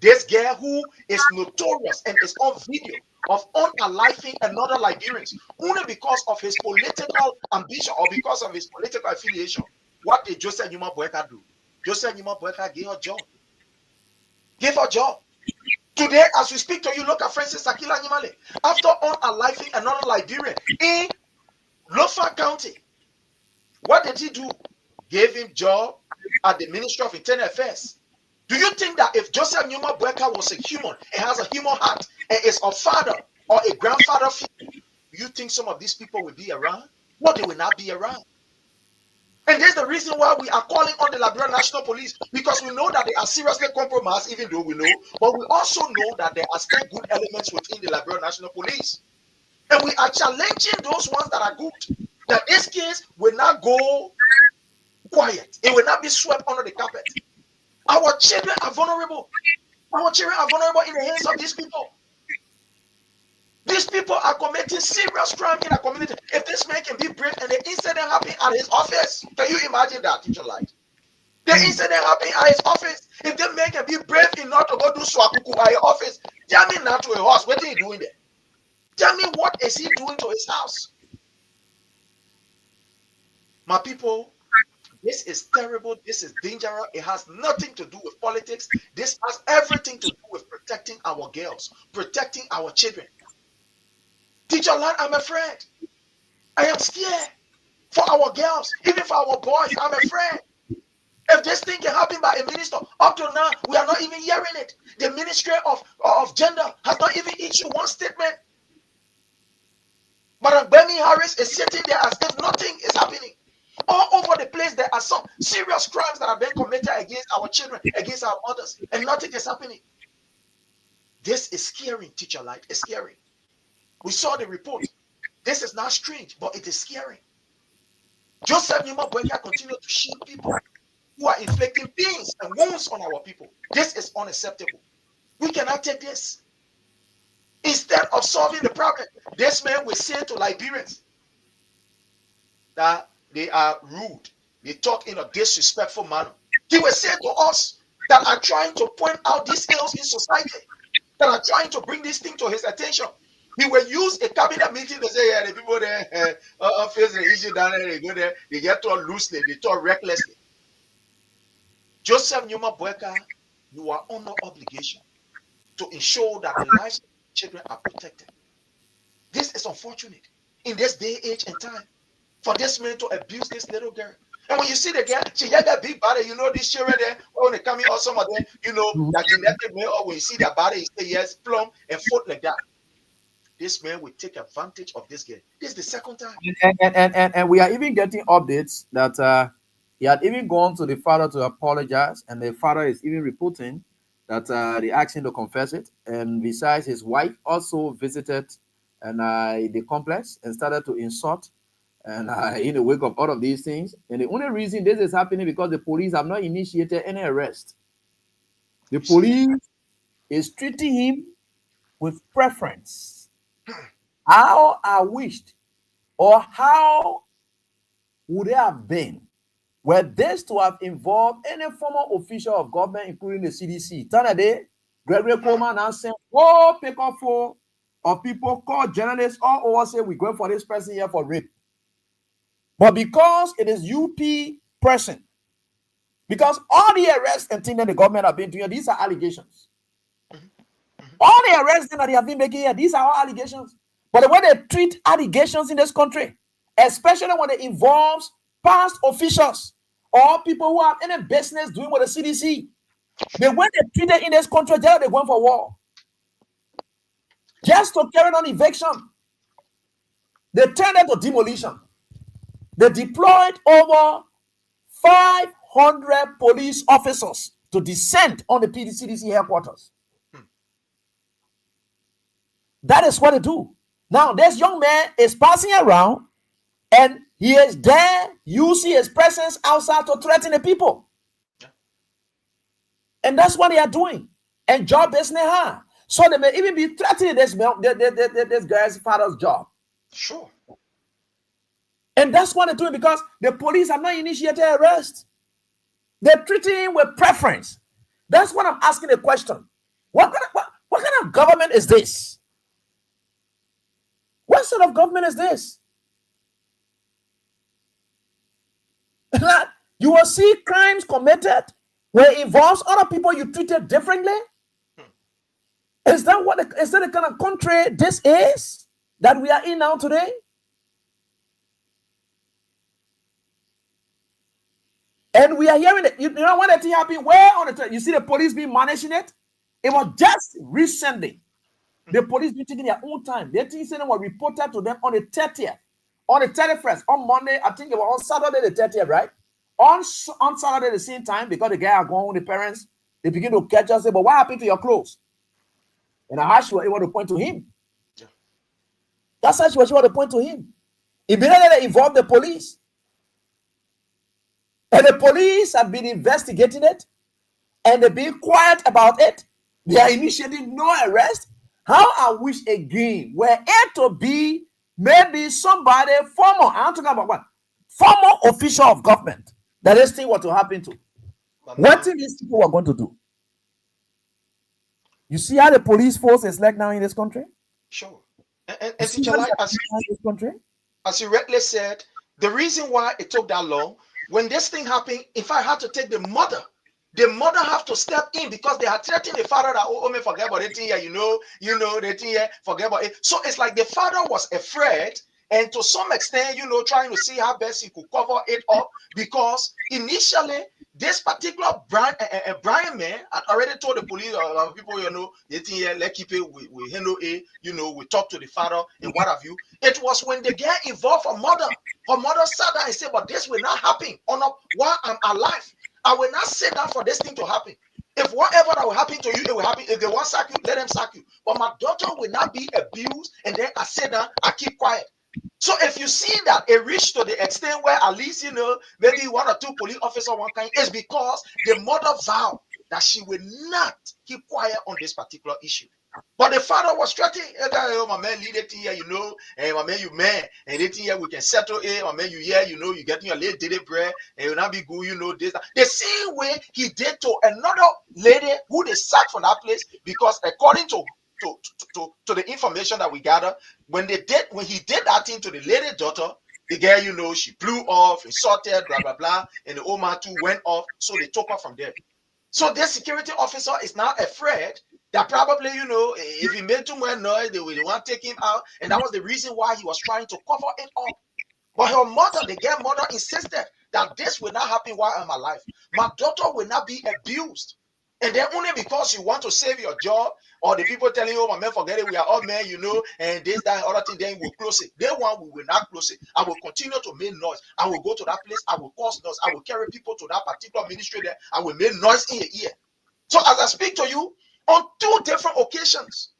this girl who is notorious and is on video of unaliving another Liberians only because of his political ambition or because of his political affiliation. What did Joseph Numa Boeka do? Joseph Numa Boeka gave her job. Gave her job. Today, as we speak to you, look at Francis Akila Nimale. After unaliving another Liberian in Lofa County, what did he do? Gave him job at the Ministry of Internal Affairs. Do you think that if Joseph Numa Boeka was a human and has a human heart and is a father or a grandfather, do you think some of these people will be around? No, they will not be around. And there's the reason why we are calling on the Liberian National Police, because we know that they are seriously compromised, even though we know, but we also know that there are still good elements within the Liberian National Police. And we are challenging those ones that are good. That this case will not go quiet. It will not be swept under the carpet. Our children are vulnerable. Our children are vulnerable in the hands of these people. These people are committing serious crime in our community. If this man can be brave and the incident happened at his office, can you imagine that, teacher light? The incident happened at his office. If the man can be brave enough to go do swakuku at his office, tell me not to a house. What is he doing there? Tell me what is he doing to his house? My people, this is terrible. This is dangerous. It has nothing to do with politics. This has everything to do with protecting our girls, protecting our children. Teacher Land, I'm afraid. I am scared for our girls, even for our boys. I'm afraid. If this thing can happen by a minister, up to now, we are not even hearing it. The Ministry of Gender has not even issued one statement. Madam Bernie Harris is sitting there as if nothing is happening. All over the place, there are some serious crimes that are being committed against our children, against our mothers, and nothing is happening. This is scary, teacher light. It's scary. We saw the report. This is not strange, but it is scary. Joseph Numa Boeka continues to shield people who are inflicting pains and wounds on our people. This is unacceptable. We cannot take this. Instead of solving the problem, this man will say to Liberians that they are rude. They talk in a disrespectful manner. He will say to us that are trying to point out these ills in society, that are trying to bring this thing to his attention. He will use a cabinet meeting to say, yeah, the people there face the issue down there, they go there, they get taught loosely, they talk recklessly. Joseph Numa Boeka, you are under obligation to ensure that the lives of children are protected. This is unfortunate in this day, age, and time for this man to abuse this little girl. And when you see the girl, she had that big body, these children there, when they come in, or some of them, that genetic male, or when you see their body, you say, yes, plump and foot like that. This man will take advantage of this girl. This is the second time. And we are even getting updates that he had even gone to the father to apologize, and the father is even reporting that they asked him to confess it. And besides, his wife also visited the complex and started to insult and in the wake of all of these things. And the only reason this is happening because the police have not initiated any arrest. The police is treating him with preference. How I wished, or how would it have been were this to have involved any former official of government, including the CDC? Tanade, Gregory Coleman now saying, oh, pick up for of people called journalists all over say we're going for this person here for rape. But because it is UP person, because all the arrests and things that the government have been doing, these are allegations. All the arrests that they have been making here, these are all allegations. But the way they treat allegations in this country, especially when it involves past officials or people who have any business doing with the CDC, the way they treat it in this country, they're going for war. Just to carry on eviction, they turned it to demolition. They deployed over 500 police officers to descend on the CDC headquarters. That is what they do. Now, this young man is passing around and he is there. You see his presence outside to threaten the people. And that's what they are doing. And job business, huh? So they may even be threatening this guy's father's job. Sure. And that's what they're doing because the police have not initiated arrest. They're treating him with preference. That's what I'm asking the question. What kind of government is this? What sort of government is this? You will see crimes committed where it involves other people you treated differently. Is that the kind of country this is that we are in now today? And we are hearing it. You know when that thing happened? Where on the you see the police being managing it? It was just recently. The police be taking their own time. They think saying was reported to them on the 30th, on the 31st, on Monday. I think it was on Saturday the 30th, right? On Saturday the same time, because the guy are going with the parents, they begin to catch us. Say, but what happened to your clothes? And how she was able to point to him. Yeah. That's how she was able to point to him. Immediately they involved the police. And the police have been investigating it. And they've been quiet about it. They are initiating no arrest. How I wish again were it to be maybe somebody former, I'm talking about what? Former official of government that this thing were to happen to. What thing these people were going to do? You see how the police force is like now in this country? Sure. And teacher, like, as you rightly said, the reason why it took that long, when this thing happened, if I had to take the mother have to step in because they had threatened the father that, oh, me forget about it here, you know, the thing here, forget about it. So it's like the father was afraid, and to some extent, trying to see how best he could cover it up, because initially this particular Brian man had already told the police, people, the thing here, let's keep it, we handle it, we talk to the father and what have you. It was when they get involved, her mother sat down and said, but this will not happen while I'm alive. I will not sit down for this thing to happen. If whatever that will happen to you, it will happen. If they want to sack you, let them sack you. But my daughter will not be abused, and then I sit down, I keep quiet. So if you see that it reached to the extent where at least, maybe one or two police officers one kind, it's because the mother vowed that she will not keep quiet on this particular issue. But the father was threatening, oh, my man, lead it here, and my man, you man, and it here, we can settle it, my man, you here, you getting your late daily bread, and you'll not be good, this. The same way he did to another lady who they sacked from that place, because according to the information that we gather, when he did that thing to the lady daughter, the girl, she blew off, insulted, blah, blah, blah, and the old man too went off, so they took her from there. So this security officer is now afraid that probably, if he made too much noise, they will want to take him out. And that was the reason why he was trying to cover it up. But her mother, the girl mother, insisted that this will not happen while I'm alive. My daughter will not be abused. And then only because you want to save your job, or the people telling you, oh, my man, forget it, we are all men, and this, that, and other thing, then we'll close it. They want, we will not close it. I will continue to make noise. I will go to that place. I will cause noise. I will carry people to that particular ministry there. I will make noise in your ear. So as I speak to you, on two different occasions,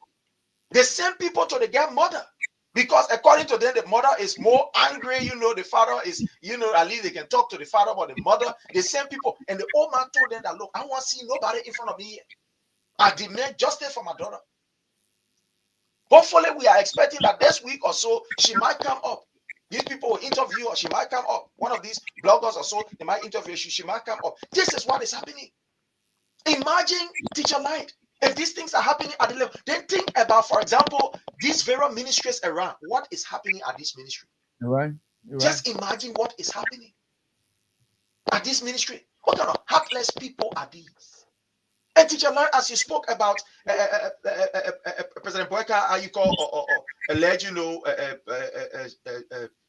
they send people to the girl mother. Because according to them, the mother is more angry, the father is, at least they can talk to the father, but the mother, they send people. And the old man told them that, look, I don't want to see nobody in front of me here. I demand justice for my daughter. Hopefully, we are expecting that this week or so, she might come up. These people will interview her, she might come up. One of these bloggers or so, they might interview her, she might come up. This is what is happening. Imagine, teacher Light, if these things are happening at the level, then think about, for example, these various ministries around. What is happening at this ministry? You're right. Just imagine what is happening at this ministry. What kind of heartless people are these? And teacher Light, as you spoke about President Boyka, how you call or alleged,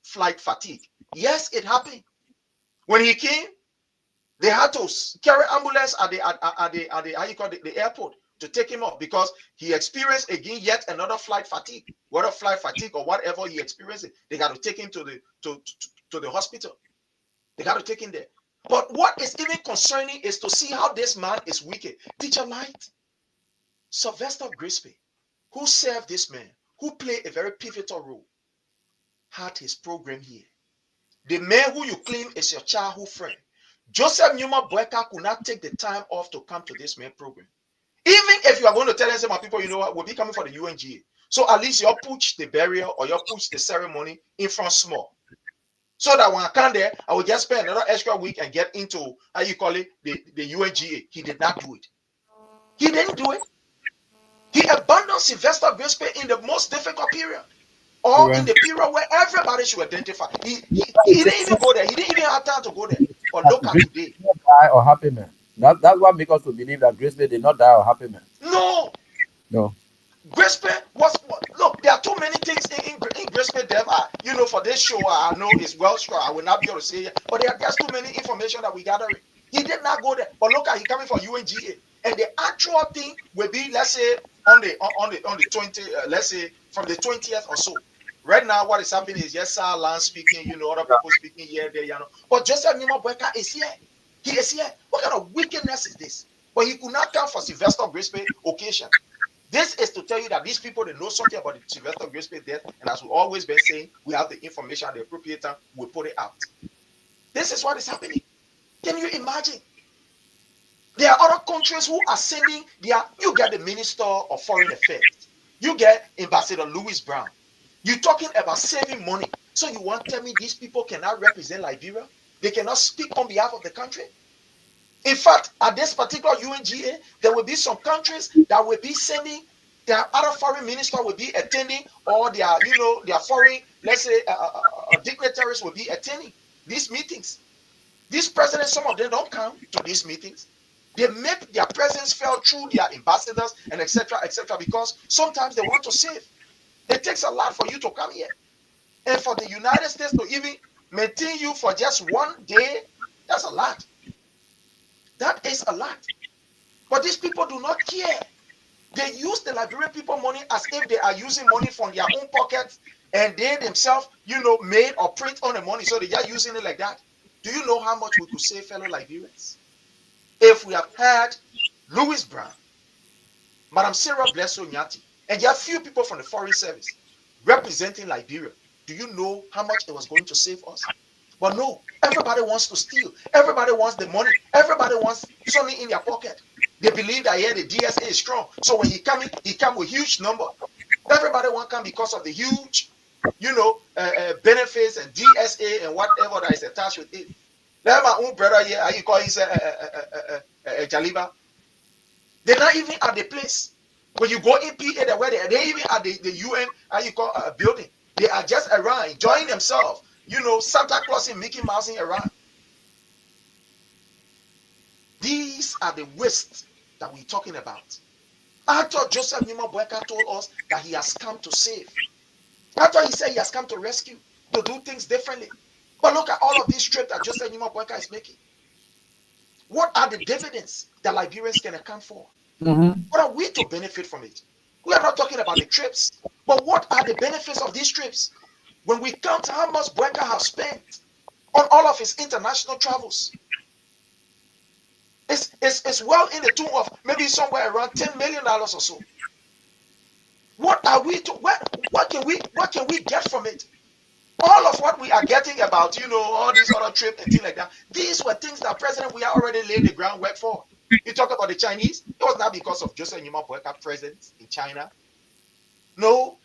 flight fatigue. Yes, it happened. When he came, they had to carry ambulance at the airport to take him up because he experienced again yet another flight fatigue. Whether flight fatigue or whatever he experienced, they got to take him to the hospital. They got to take him there. But what is even concerning is to see how this man is wicked. Teacher Light, Sylvester Grisby, who served this man, who played a very pivotal role, had his program here. The man who you claim is your childhood friend, Joseph Newman Boyka, could not take the time off to come to this main program. Even if you are going to tell some people, you know what, we'll be coming for the UNGA. So at least you'll push the burial or you'll push the ceremony in front small. So that when I come there, I will just spend another extra week and get into, how you call it, the UNGA. He did not do it. He didn't do it. He abandoned Sylvester Grispe in the most difficult period, or in the period where everybody should identify. He didn't even go there. He didn't even have time to go there. But look at today. Die or happy man. That's what makes us to believe that Grispe did not die or happy man. No. Grispe was, look, there are too many things in Grispe death. For this show, I know it's well struck. I will not be able to say it, but there's too many information that we gathering. He did not go there. But look at, he coming from UNGA. And the actual thing will be, let's say, on the 20, let's say from the 20th or so. Right now, what is happening is yes, sir, Lance speaking, other people speaking here, there, But Joseph Nima Boyka is here. He is here. What kind of wickedness is this? But he could not come for Sylvester Grispe occasion. This is to tell you that these people, they know something about the Sylvester Grispe death, and as we always been saying, we have the information at the appropriate time, we put it out. This is what is happening. Can you imagine? There are other countries who are sending you get the Minister of Foreign Affairs, you get Ambassador Louis Brown. You're talking about saving money. So you want to tell me these people cannot represent Liberia? They cannot speak on behalf of the country? In fact, at this particular UNGA, there will be some countries that will be sending, their other foreign minister will be attending, or their foreign, let's say, dignitaries will be attending these meetings. These presidents, some of them don't come to these meetings. They make their presence felt through their ambassadors and etc., because sometimes they want to save. It takes a lot for you to come here. And for the United States to even maintain you for just one day, that's a lot. That is a lot. But these people do not care. They use the Liberian people money as if they are using money from their own pockets, and they themselves, made or print on the money, so they are using it like that. Do you know how much we could save, fellow Liberians, if we have had Louis Brown, Madam Sarah Blesso Nyati, and there are few people from the Foreign Service representing Liberia? Do you know how much it was going to save us? But no, everybody wants to steal. Everybody wants the money. Everybody wants something in their pocket. They believe that the DSA is strong. So when he come with huge number. Everybody want to come because of the huge, benefits and DSA and whatever that is attached with it. Now my own brother here, how you call his Jaliba. They're not even at the place. When you go in PA, they even at the UN, how you call a building. They are just around enjoying themselves. Santa Claus and Mickey Mouse around. These are the wastes that we're talking about. I thought Joseph Nima Boyka told us that he has come to save. I thought he said he has come to rescue, to do things differently. But look at all of these trips that Joseph Nima Boyka is making. What are the dividends that Liberians can account for? What are we to benefit from it? We are not talking about the trips, but what are the benefits of these trips? When we count how much Boyka has spent on all of his international travels, it's well in the tune of maybe somewhere around $10 million or so. What are we to what can we get from it? All of what we are getting about, all these other trips and things like that, these were things that President we are already laid the groundwork for. You talk about the Chinese, it was not because of Joseph Nima Boyka's presence in China. No,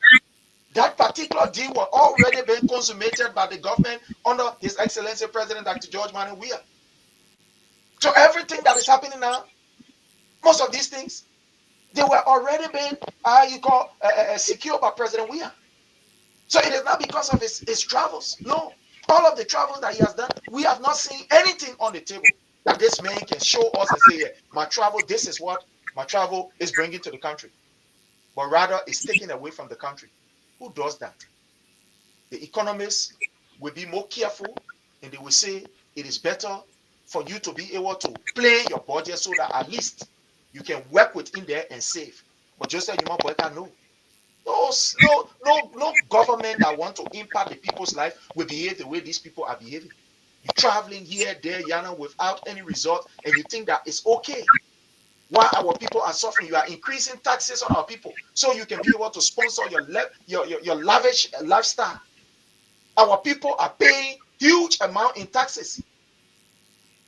that particular deal was already being consummated by the government under His Excellency President Dr. George Manneh Weah. So everything that is happening now, most of these things, they were already being secured by President Weah. So it is not because of his travels. No, all of the travels that he has done, we have not seen anything on the table that this man can show us and say, yeah, my travel, this is what my travel is bringing to the country. But rather, it's taken away from the country. Who does that? The economists will be more careful, and they will say it is better for you to be able to plan your budget so that at least you can work within there and save. But just like Nima Boyka, no government that want to impact the people's life will behave the way these people are behaving. You're traveling here, there, Yana, without any result, and you think that it's okay. While our people are suffering, you are increasing taxes on our people so you can be able to sponsor your lavish lifestyle. Our people are paying huge amount in taxes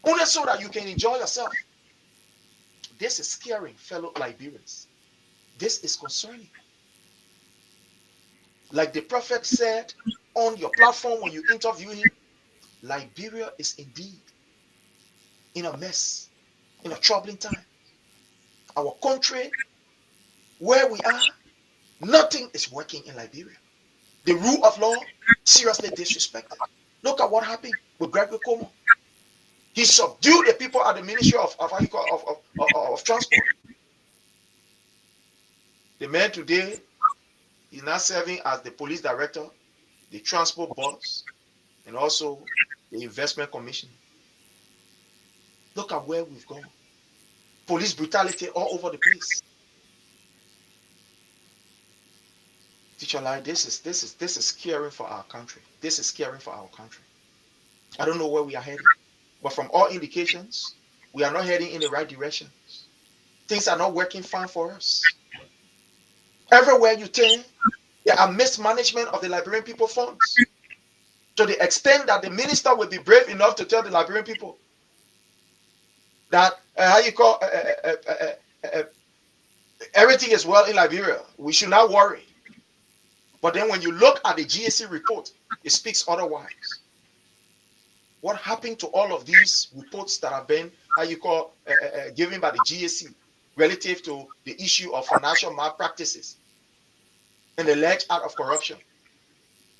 only so that you can enjoy yourself. This is scaring, fellow Liberians. This is concerning. Like the prophet said on your platform when you interview him, Liberia is indeed in a mess, in a troubling time. Our country, where we are, nothing is working in Liberia. The rule of law, seriously disrespected. Look at what happened with Gregory Como. He subdued the people at the Ministry of Transport. The man today is now serving as the police director, the transport boss, and also the investment commissioner. Look at where we've gone. Police brutality all over the place. Teacher Lai, this is scary for our country. This is scary for our country. I don't know where we are heading, but from all indications, we are not heading in the right direction. Things are not working fine for us. Everywhere you turn, there are mismanagement of the Liberian people funds, to the extent that the minister will be brave enough to tell the Liberian people that everything is well in Liberia. We should not worry. But then when you look at the GAC report, it speaks otherwise. What happened to all of these reports that have been given by the GAC relative to the issue of financial malpractices and the alleged act of corruption?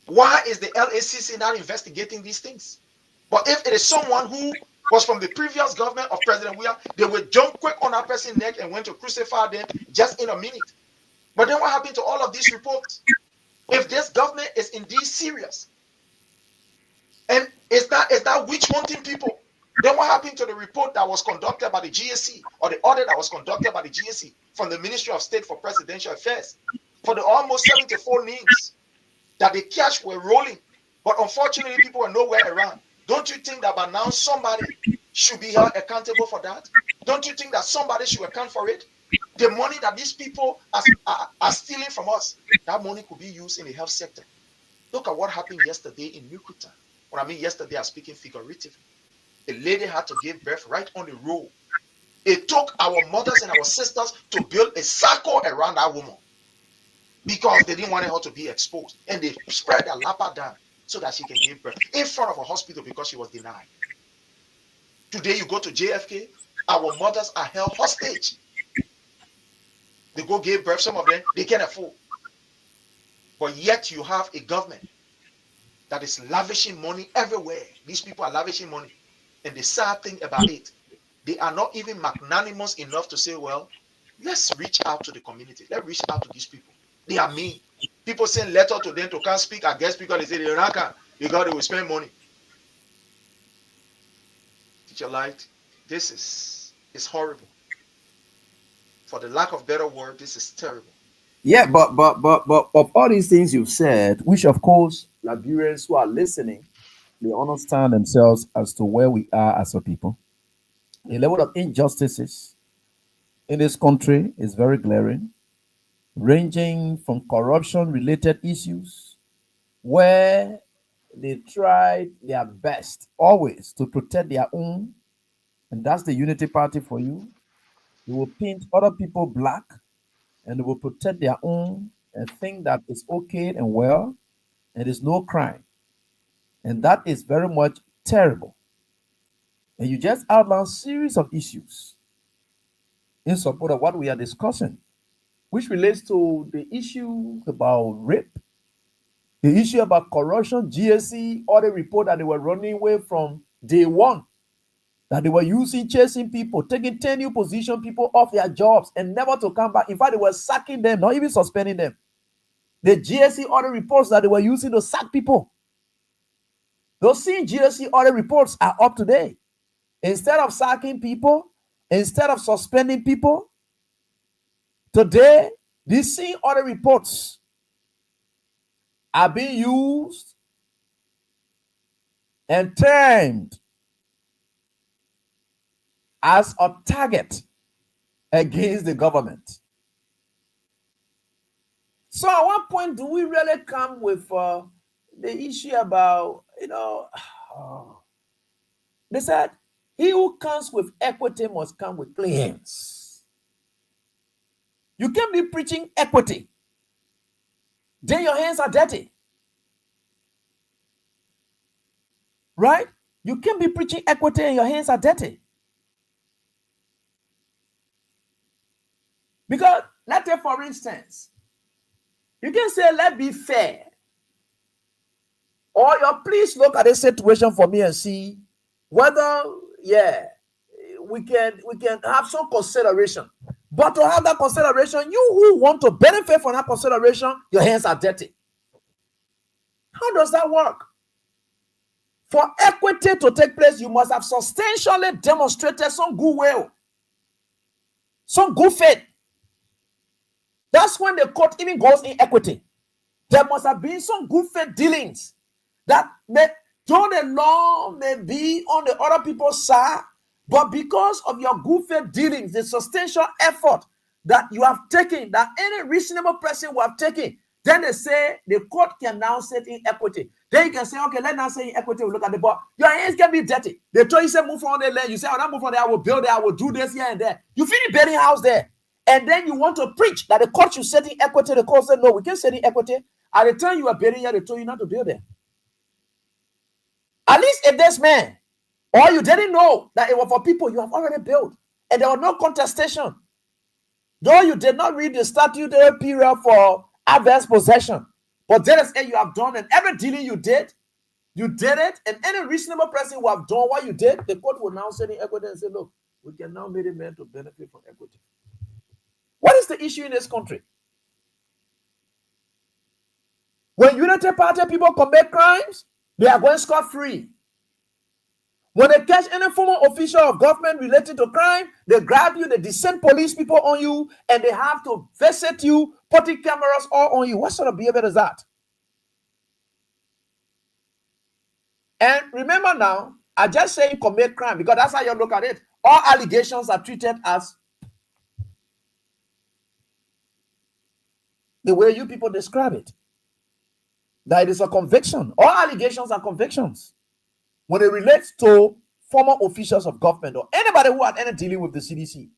Why is the LACC not investigating these things? But if it is someone who was from the previous government of President Weah, they would jump quick on that person's neck and went to crucify them just in a minute. But then what happened to all of these reports? If this government is indeed serious, and is that witch hunting people, then what happened to the report that was conducted by the GAC, or the audit that was conducted by the GAC from the Ministry of State for Presidential Affairs, for the almost 74 names that the cash were rolling, but unfortunately people were nowhere around? Don't you think that by now somebody should be held accountable for that? Don't you think that somebody should account for it? The money that these people are stealing from us, that money could be used in the health sector. Look at what happened yesterday in Nukuta. When I mean yesterday, I'm speaking figuratively. A lady had to give birth right on the road. It took our mothers and our sisters to build a circle around that woman because they didn't want her to be exposed. And they spread a lapper down so that she can give birth in front of a hospital because she was denied. Today you go to JFK, our mothers are held hostage. They go give birth, some of them, they can't afford. But yet you have a government that is lavishing money everywhere. These people are lavishing money. And the sad thing about it, they are not even magnanimous enough to say, well, let's reach out to the community. Let's reach out to these people. They are mean. People send letter to them to come speak against because they say they're not can because they will spend money. Teacher Light, this is horrible. For the lack of better word, this is terrible. Yeah, but of all these things you've said, which of course Liberians who are listening, they understand themselves as to where we are as a people. The level of injustices in this country is very glaring, ranging from corruption-related issues, where they tried their best always to protect their own, and that's the Unity Party for you. They will paint other people black, and they will protect their own and think that it's okay and well, and there's no crime. And that is very much terrible. And you just outlined a series of issues in support of what we are discussing, which relates to the issue about rape, the issue about corruption, GSC, all the report that they were running away from day one, that they were using, chasing people, taking 10 new position people off their jobs and never to come back. In fact, they were sacking them, not even suspending them. The GSC audit reports that they were using to sack people. Those same GSC audit reports are up to date. Instead of sacking people, instead of suspending people, today, these same audit reports are being used and termed as a target against the government. So at what point do we really come with the issue about, they said, he who comes with equity must come with clean hands. You can't be preaching equity, then your hands are dirty. Right? You can't be preaching equity and your hands are dirty. Because, let's say, for instance, you can say, let's be fair. Or please look at this situation for me and see whether, we can have some consideration. But to have that consideration, you who want to benefit from that consideration, your hands are dirty. How does that work? For equity to take place, you must have substantially demonstrated some goodwill, some good faith. That's when the court even goes in equity. There must have been some good faith dealings that though the law may be on the other people's side, but because of your good faith dealings, the substantial effort that you have taken, that any reasonable person will have taken, then they say the court can now set in equity. Then you can say, okay, let's now say in equity, we look at the board. Your hands can be dirty. They told you, say, move from the land. You say, oh, not move from there, I will build there, I will do this here and there. You finish building house there. And then you want to preach that the court should set in equity. The court said, no, we can't set in equity. At the time you are building here, they told you not to build there. At least if this man, or you didn't know that it was for people you have already built, and there was no contestation. Though you did not read the statutory period for adverse possession, but that is what you have done, and every dealing you did it, and any reasonable person who have done what you did, the court will now set in equity and say, look, we can now make a man to benefit from equity. What is the issue in this country? When Unity Party people commit crimes, they are going scot-free. When they catch any former official of government related to crime, they grab you, they descend police people on you, and they have to visit you, putting cameras all on you. What sort of behavior is that? And remember now, I just say commit crime because that's how you look at it. All allegations are treated as the way you people describe it. That it is a conviction. All allegations are convictions. When it relates to former officials of government or anybody who had any dealing with the CDC.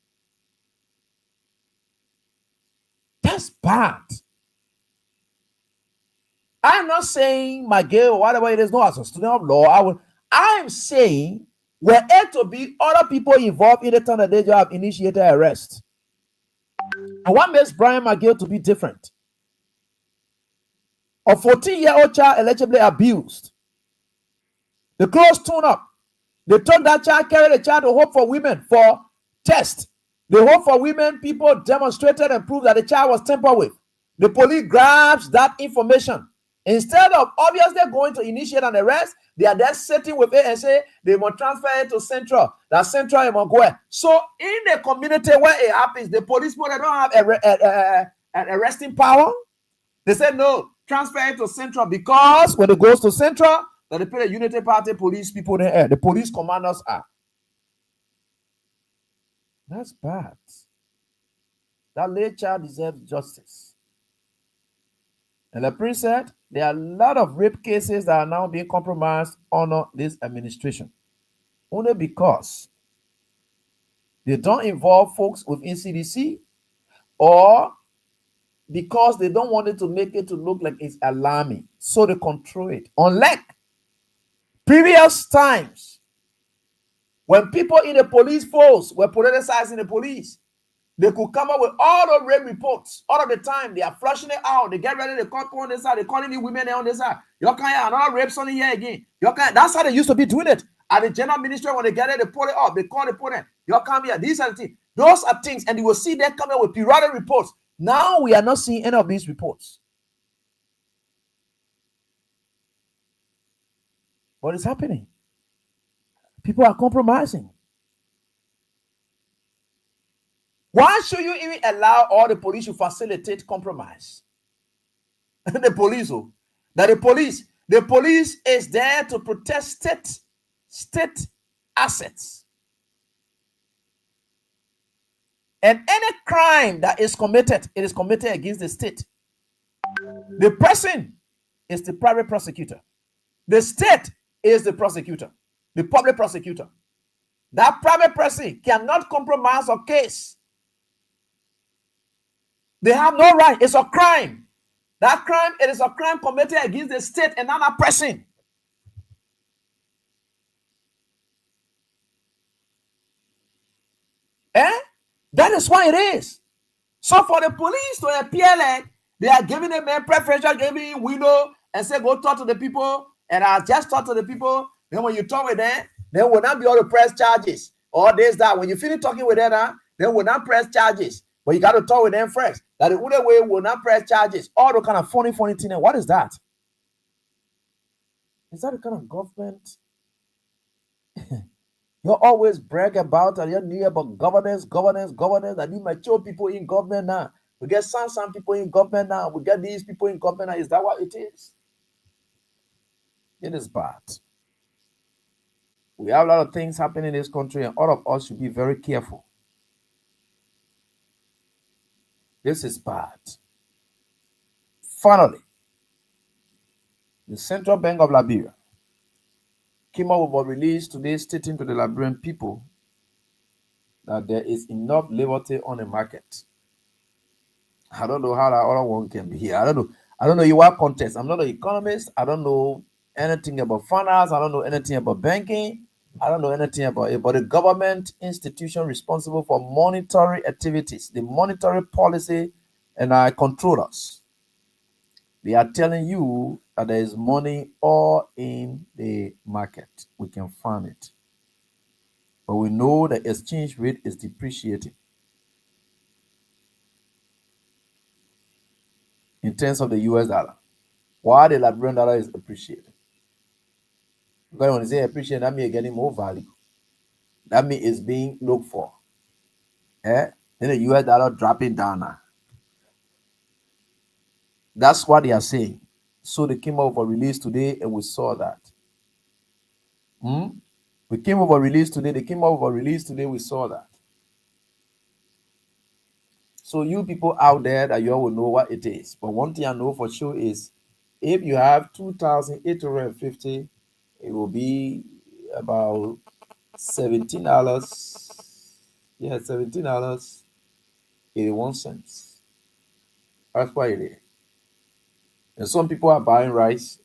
That's bad. I'm not saying my girl or whatever it is, no, as a student of law, I'm saying were it to be other people involved in the time that they have initiated arrest. And what makes Brian McGill to be different? A 14-year-old child allegedly abused. The clothes torn up. They took that child, carried the child to Hope for Women for test. The Hope for Women people demonstrated and proved that the child was tampered with. The police grabs that information. Instead of obviously going to initiate an arrest, they are there sitting with it and say they must transfer it to Central. That Central is going to go. So in the community where it happens, the police people, they don't have an arresting power. They said no, transfer it to Central because when it goes to Central, that they put the Unity Party police people there. The police commanders are. That's bad. That late child deserves justice. And the prince said there are a lot of rape cases that are now being compromised under this administration. Only because they don't involve folks within CDC or because they don't want it to make it to look like it's alarming. So they control it. Unlike previous times, when people in the police force were politicizing the police, they could come up with all the rape reports all of the time. They are flushing it out. They get ready. They call on this side. They're calling the women on this side. You can't have another rape on here again. That's how they used to be doing it. At the general ministry, when they get it, they pull it up. They call the opponent. You come here. These are the things. Those are things. And you will see them coming with periodic reports. Now we are not seeing any of these reports. What is happening? People are compromising. Why should you even allow all the police to facilitate compromise? The police is there to protect state assets. And any crime that is committed, it is committed against the state. The person is the private prosecutor. The state is the prosecutor, the public prosecutor. That private person cannot compromise a case. They have no right. It's a crime. That crime, it is a crime committed against the state and not a person. That is why it is. So for the police to appear like they are giving a man preferential, giving window and say, go talk to the people, and I'll just talk to the people. Then when you talk with them, then will not be all the press charges. Or this, that. When you finish talking with them, then will not press charges. But you got to talk with them first. That the other way will not press charges. All the kind of funny thing. What is that? Is that the kind of government you always brag about and you knew about governance? And you mature people in government now. We get some people in government now. We get these people in government now. Is that what it is? It is bad. We have a lot of things happening in this country, and all of us should be very careful. This is bad. Finally, the Central Bank of Liberia came up with a release today stating to the Liberian people that there is enough liberty on the market. I don't know how that other one can be here. I don't know your context. I'm not an economist. I don't know anything about finance. I don't know anything about banking. I don't know anything about it. But the government institution responsible for monetary activities, the monetary policy and controllers, they are telling you that there is money all in the market. We can find it. But we know the exchange rate is depreciating. In terms of the US dollar, while the Liberian dollar is appreciating. Because when you say appreciate, that means getting more value. That means it's being looked for. Then the US dollar dropping down now. That's what they are saying. So they came up with a release today and we saw that. We came up with a release today. They came up with a release today. We saw that. So you people out there that you all will know what it is. But one thing I know for sure is if you have 2,850, it will be about $17. Yeah, $17.81. That's what it is. And some people are buying rice,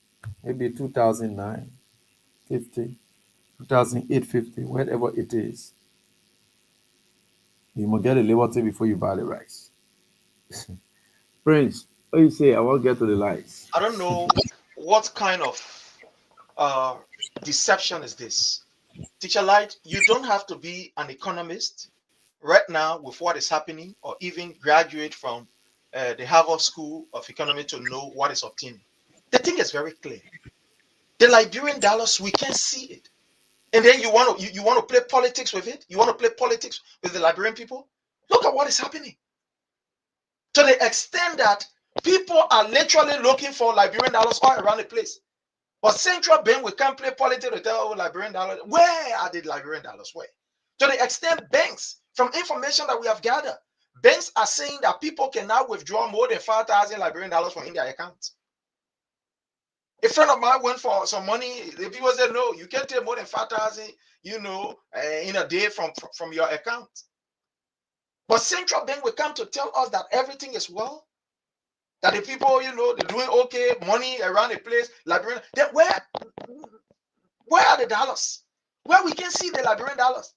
maybe 2,950, 2,850, whatever it is. You must get a liberty before you buy the rice. Prince, what you say? I won't get to the lies. I don't know what kind of deception is this. Teacher Light, you don't have to be an economist right now with what is happening or even graduate from the Harvard School of Economy to know what is obtaining. The thing is very clear. The Liberian dollars, we can see it. And then you want to play politics with it? You want to play politics with the Liberian people? Look at what is happening. To the extent that people are literally looking for Liberian dollars all around the place. But central bank, we can't play politics to tell Liberian dollars. Where are the Liberian dollars? Where? To the extent banks, from information that we have gathered, banks are saying that people can now withdraw more than 5,000 Liberian dollars from their accounts. A friend of mine went for some money. The people said, no, you can't take more than 5,000, in a day from your account. But central bank will come to tell us that everything is well, that the people, they're doing okay, money around the place, Liberian. Then where are the dollars? Where we can see the Liberian dollars?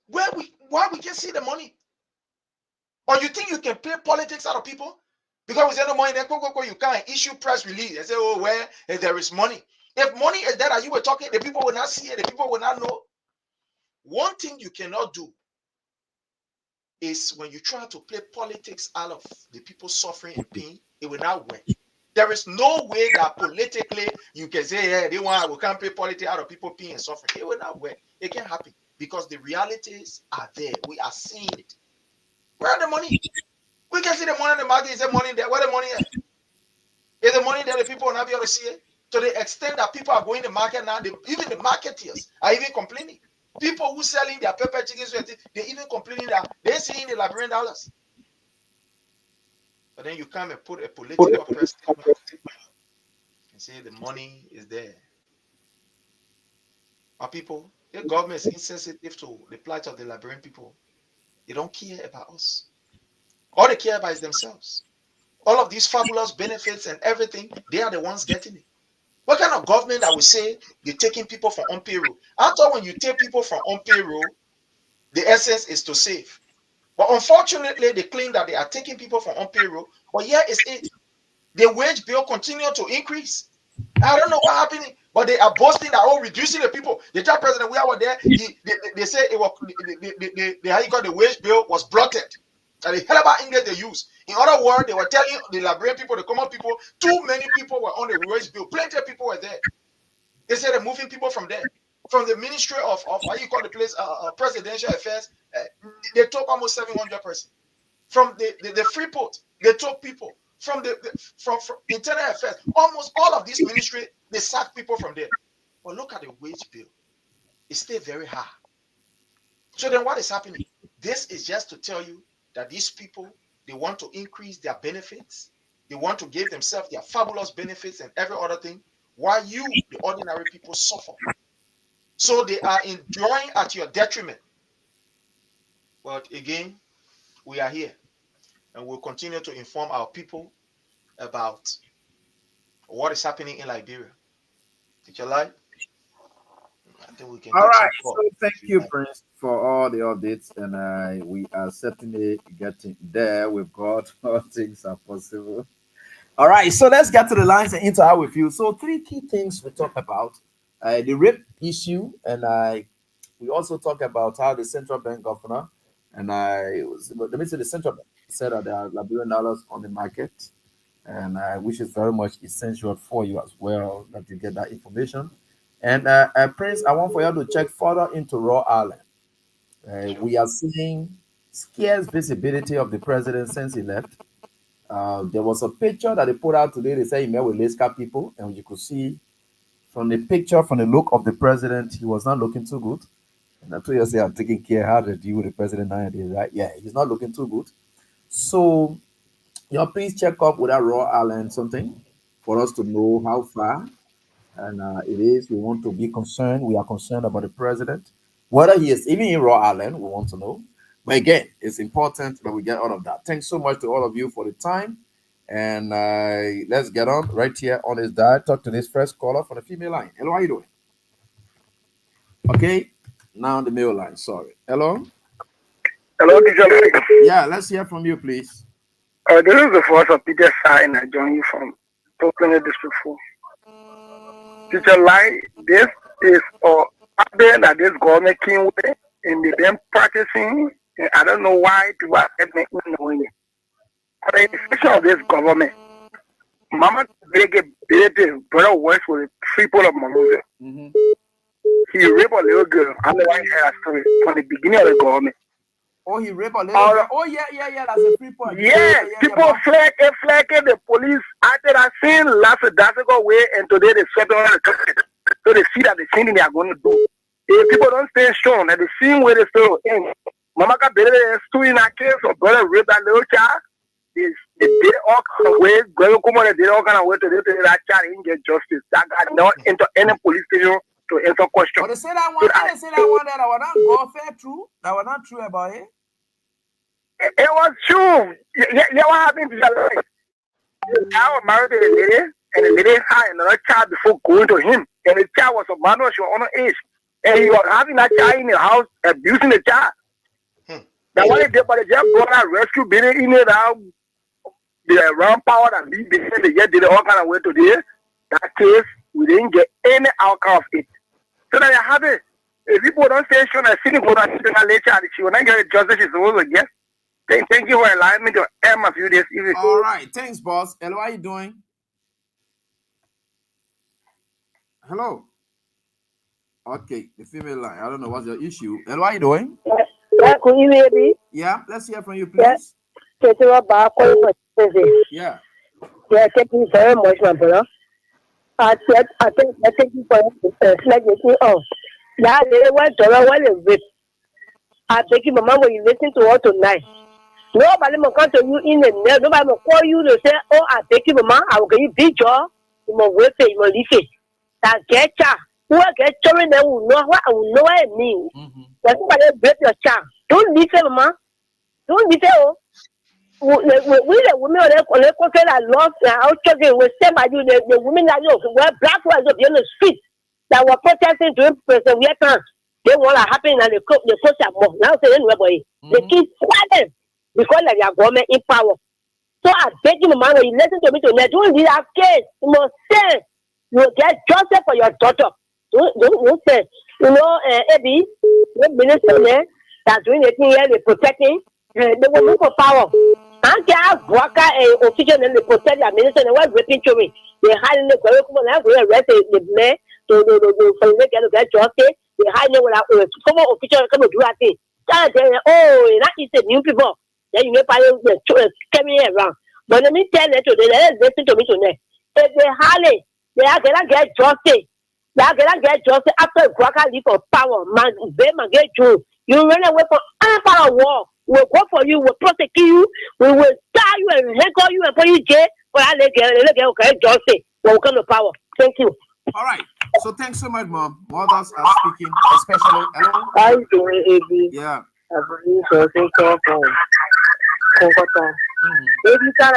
Why we can see the money? Or you think you can play politics out of people? Because we say no money, then you can't issue press release and say, oh, where there is money. If money is there that you were talking, the people will not see it, the people will not know. One thing you cannot do is when you try to play politics out of the people suffering and pain, it will not work. There is no way that politically you can say, hey, we can't play politics out of people pain and suffering. It will not work. It can't happen because the realities are there. We are seeing it. Where are the money? We can see the money in the market. Is there money there? Where the money is? Is the money there? The people will not be able to see it. To the extent that people are going to the market now, even the marketeers are even complaining. People who selling their pepper chickens, they're even complaining that they're seeing the Liberian dollars. But then you come and put a political press statement and say the money is there. Our people, the government is insensitive to the plight of the Liberian people. They don't care about us. All they care about is themselves. All of these fabulous benefits and everything, they are the ones getting it. What kind of government that will say you're taking people from on payroll? I thought when you take people from on payroll, the essence is to save. But unfortunately, they claim that they are taking people from on payroll. But here is it. The wage bill continue to increase. I don't know what happening, but they are boasting that reducing the people. The tell president we were there. They say it was how you call the wage bill was blotted. And the hell about English they use. In other words, they were telling the Liberian people, the common people, too many people were on the wage bill. Plenty of people were there. They said they're moving people from there, from the Ministry of how you call the place, Presidential Affairs. They took almost 700 persons. From the Freeport, they took people. From from Internal Affairs, almost all of this ministry, they sack people from there. But look at the wage bill; it stayed very high. So then, what is happening? This is just to tell you that these people, they want to increase their benefits, they want to give themselves their fabulous benefits and every other thing, while you, the ordinary people, suffer. So they are enjoying at your detriment. But again, we are here. And we'll continue to inform our people about what is happening in Liberia. Teacher Lai, I think we can. All right. So thank you, Prince, for all the updates, and we are certainly getting there with God. All things are possible. All right. So let's get to the lines and interact with you. So 3 key things we talk about: the rape issue, and we also talk about how the central bank governor and let me say the central bank said that there are Liberian dollars on the market, and which is very much essential for you as well that you get that information. And Prince, I want for you to check further into Raw Island. We are seeing scarce visibility of the president since he left. There was a picture that they put out today. They say he met with Leska people, and you could see from the picture, from the look of the president, he was not looking too good. And that's why you say I'm taking care how to deal with the president nowadays, right? Yeah, he's not looking too good. So, please check up with that Raw Island something for us to know how far and it is. We want to be concerned. We are concerned about the president, whether he is even in Raw Island. We want to know. But again, it's important that we get all of that. Thanks so much to all of you for the time, and let's get on right here on this diet. Talk to this first caller for the female line. Hello, how you doing? Okay, now the male line. Sorry. Hello. Hello, teacher. Yeah, let's hear from you, please. This is the voice of Peter Sai, and I join you from Brooklyn District 4. Teacher Lai, this is something that this government came with, and they've been practicing, and I don't know why people are knowing it. But the exception of this government, Mama brother works with the people of Maluza. Mm-hmm. He raped a little girl. I know I heard a story from the beginning of the government. Oh, he raped a little girl. Oh, yeah. That's a free point. Yeah, people flagging the police after that scene last days ago way, and today they swept on the country. So they see that the thing they are going to do. If people don't stay strong, and the same way they still in. Mama got better than story in that case, or brother raped that little child. They did all kind of way. Girl, come on, they did all kind of way to that child didn't get justice. That guy not enter any police station to answer questions. But they say that one. They say that one that was not go fair true. That was not true about it. It was true. Yeah, what happened to your life? I was married to a lady, and the lady had another child before going to him. And the child was a minor, she was on her age. And he was having that child in the house, abusing the child. That's what they did, but they just brought that rescue baby in it out. The around power that they just did it all kind of way today. That case, we didn't get any outcome of it. So that you have it. If people don't say she was sitting for that later, she will not get the justice she's supposed to get. Thank you for allowing me to air my few days. All right. Thanks, boss. Hello, how are you doing? Hello. Okay, the female line. I don't know what's your issue. Hello, how are you doing? Yeah, let's hear from you, please. Yeah. Yeah, thank you very much, my brother. I thank you for flagging me off. Yeah, they went to a whip. I thank you, Mama, when you listen to her tonight. Nobody will come to you in the mail. Nobody will call you to say, oh, I thank you, Mama. I will give you big job. You will wait for you, will leave it. That get child. Who will get children, they will know what it means. That's why they break your child. Don't leave it, Mama. Don't leave it, oh. We the women that love our children will stand by you. The women that you wear black ones up on the street that were protesting during President Vietnam. They want to happen and they cook more. Now say anyway, they keep quiet because they are government in power. So I beg you, man, when you listen to me tonight, don't leave that case. You must say you will get justice for your daughter. Don't say, Eddie, the minister there that's doing the thing here, they protecting, they will look for power. And they have worker official and they protect their minister and they're raping children. They hiding the curriculum and they arrest the man to get justice. They hiding with some official come to do that thing. That is the new people. Then you may find coming around. But let me tell you today, let's listen to me today. If they hardly, they are gonna get justice. They are gonna get justice after Guaca leave for power. Man, they might get you. You run away from any part of war. We'll go for you, we'll prosecute you, we will tie you and handcuff you and put you in jail. For that, they get justice when we come to power. Thank you. All right. So thanks so much, Mom. Mothers are speaking, especially. Hello? How you doing, AB? Yeah. Every time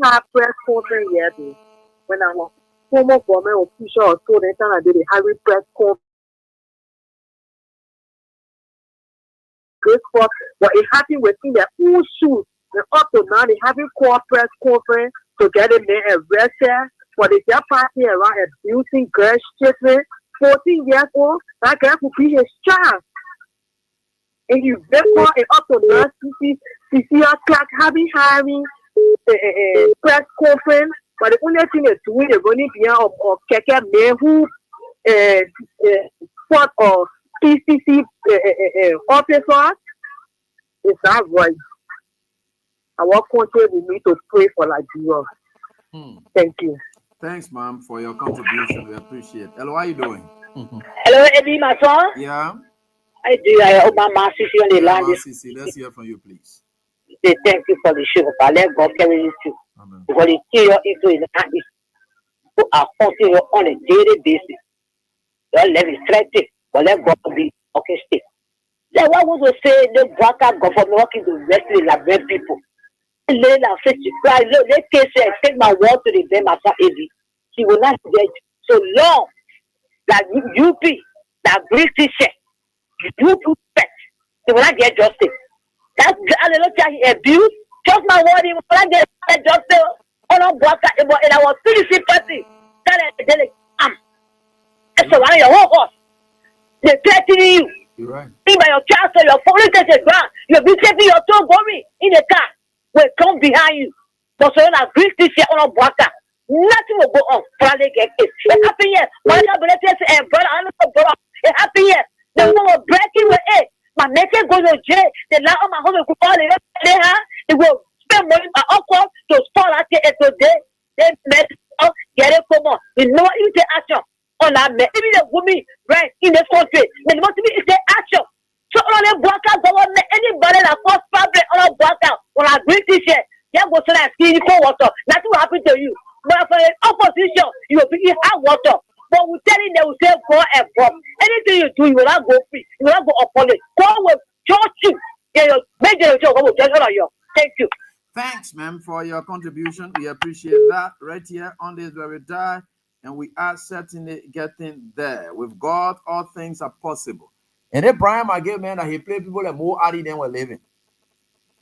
I have press conference here, when I was former government official or so, the time I did a Harry press conference. But it happened within their own shoes. And up to now, they having called press conference to get a man arrested for the their party around abusing girls, children, 14 years old. That guy could be his child. And you therefore and up to now, CCR Clark having press conference. But the only thing is doing the running beyond of Keke men who fought or PCC officers is not right. Our country will need to pray for Nigeria. Thank you. Thanks, Mom, for your contribution. We appreciate it. Hello, how are you doing? Hello, Eddie, my son. Yeah. I do. I hope my master on the land. Sisi, let's hear from you, please. Say thank you for the show. But let God carry you through. Because the serious issue in the country are forcing you on a daily basis. Don't let it threaten, but let God be orchestrated. Then what would you say the broadcast government working to wrestling like red people? Let take my word to the them as a she will not get so long that UP, that British, you pet, they will not get justice. That's a little abuse. Just my word, he will not get justice on our broadcast in our PDC party. That's the one of your whole horse. They're threatening you. You're right. By your child, so your phone is the ground. You'll be taking your toe going in the car. Will come behind you. But so that Greek this year on a broadcast. Nothing will go on. Friday get it. It happened yes. One of the brother, brother. It happened yes. The one was breaking with it. My maker goes to jail. The land of my home will call it will spend money by uncle to start at it today. They met up, get it from us. You know what you take action on that man. Even the woman right in the country. But what to be is the action. So on a broadcast government, anybody that cause problem on a broadcast on a Greek t-shirt, you go to that skin for water. Nothing will happen to you. But for the opposition, you will be in hot water. But we tell you they will say go and bomb. Anything you do, you will not go free. You will not go upon it. God will judge you. Thank you. Thanks, ma'am, for your contribution. We appreciate that right here on this very day. And we are certainly getting there. With God, all things are possible. And Abraham again, man, that he played people that more early than were living.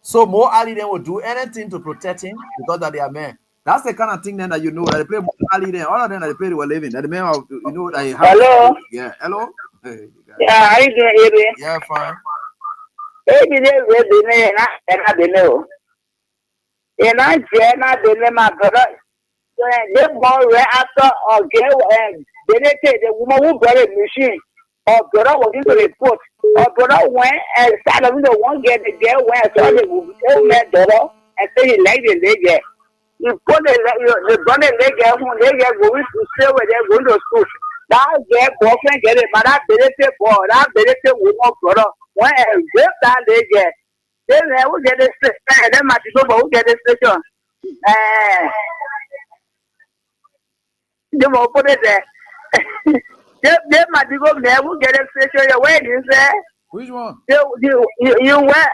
So more early than will do anything to protect him because that they are men. That's the kind of thing then that you know that they play more early than all of them that they play they were living. That the men are, you know that have. Hello. Yeah. Hello. Hey, yeah, how you doing, Amy? Yeah, fine. Amy, they know. And I said, my brother. They born right after or get the woman who brought a machine. Or brother was into the port. Or brother went and started with the one get the girl went and saw the old man daughter and say he liked the leg. You put the brother leg home, they get going to stay where they're going to school. That girl boyfriend get it, but that benefit boy, that benefit woman brother went and ripped that leg. Then they will get this and then my people will get this station. They will put it there. They might go there. We'll get a station your way. You say which one? You went